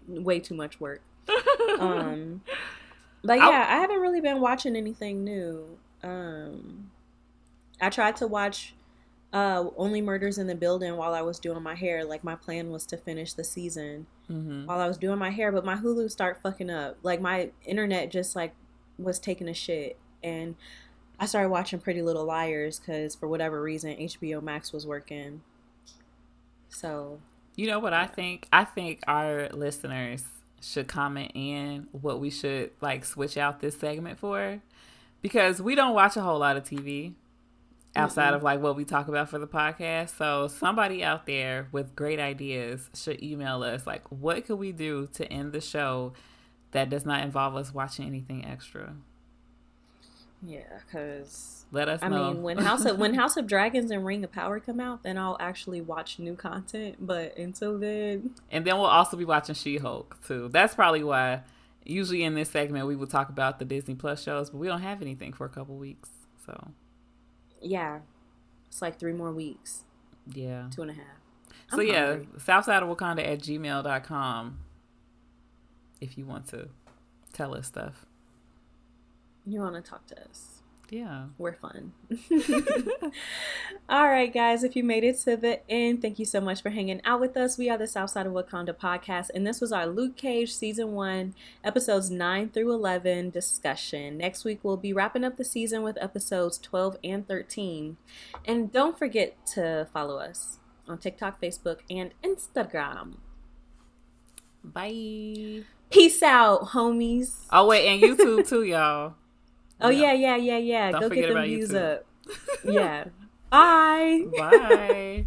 A: way too much work. But yeah, I haven't really been watching anything new. I tried to watch Only Murders in the Building while I was doing my hair. Like, my plan was to finish the season while I was doing my hair, but my Hulu started fucking up. Like, my internet just like was taking a shit, and I started watching Pretty Little Liars because for whatever reason HBO Max was working. So,
B: you know what I think? I think our listeners should comment in what we should like switch out this segment for, because we don't watch a whole lot of TV outside of like what we talk about for the podcast. So somebody out there with great ideas should email us like, what could we do to end the show that does not involve us watching anything extra?
A: Yeah, because
B: let us know.
A: I mean, when House of Dragons and Ring of Power come out, then I'll actually watch new content. But until then,
B: and then we'll also be watching She-Hulk too. That's probably why. Usually in this segment we will talk about the Disney Plus shows, but we don't have anything for a couple weeks. So
A: yeah, it's like 3 more weeks.
B: Yeah,
A: 2.5.
B: So yeah, southsideofwakanda@gmail.com if you want to tell us stuff.
A: You want to talk to us.
B: Yeah.
A: We're fun. All right, guys. If you made it to the end, thank you so much for hanging out with us. We are the Southside of Wakanda podcast, and this was our Luke Cage Season 1, Episodes 9 through 11 discussion. Next week, we'll be wrapping up the season with Episodes 12 and 13. And don't forget to follow us on TikTok, Facebook, and Instagram.
B: Bye.
A: Peace out, homies.
B: Oh, wait, and YouTube too, y'all.
A: Oh, yeah.
B: Don't
A: Go get them views
B: YouTube.
A: up. Yeah. Bye.
B: Bye.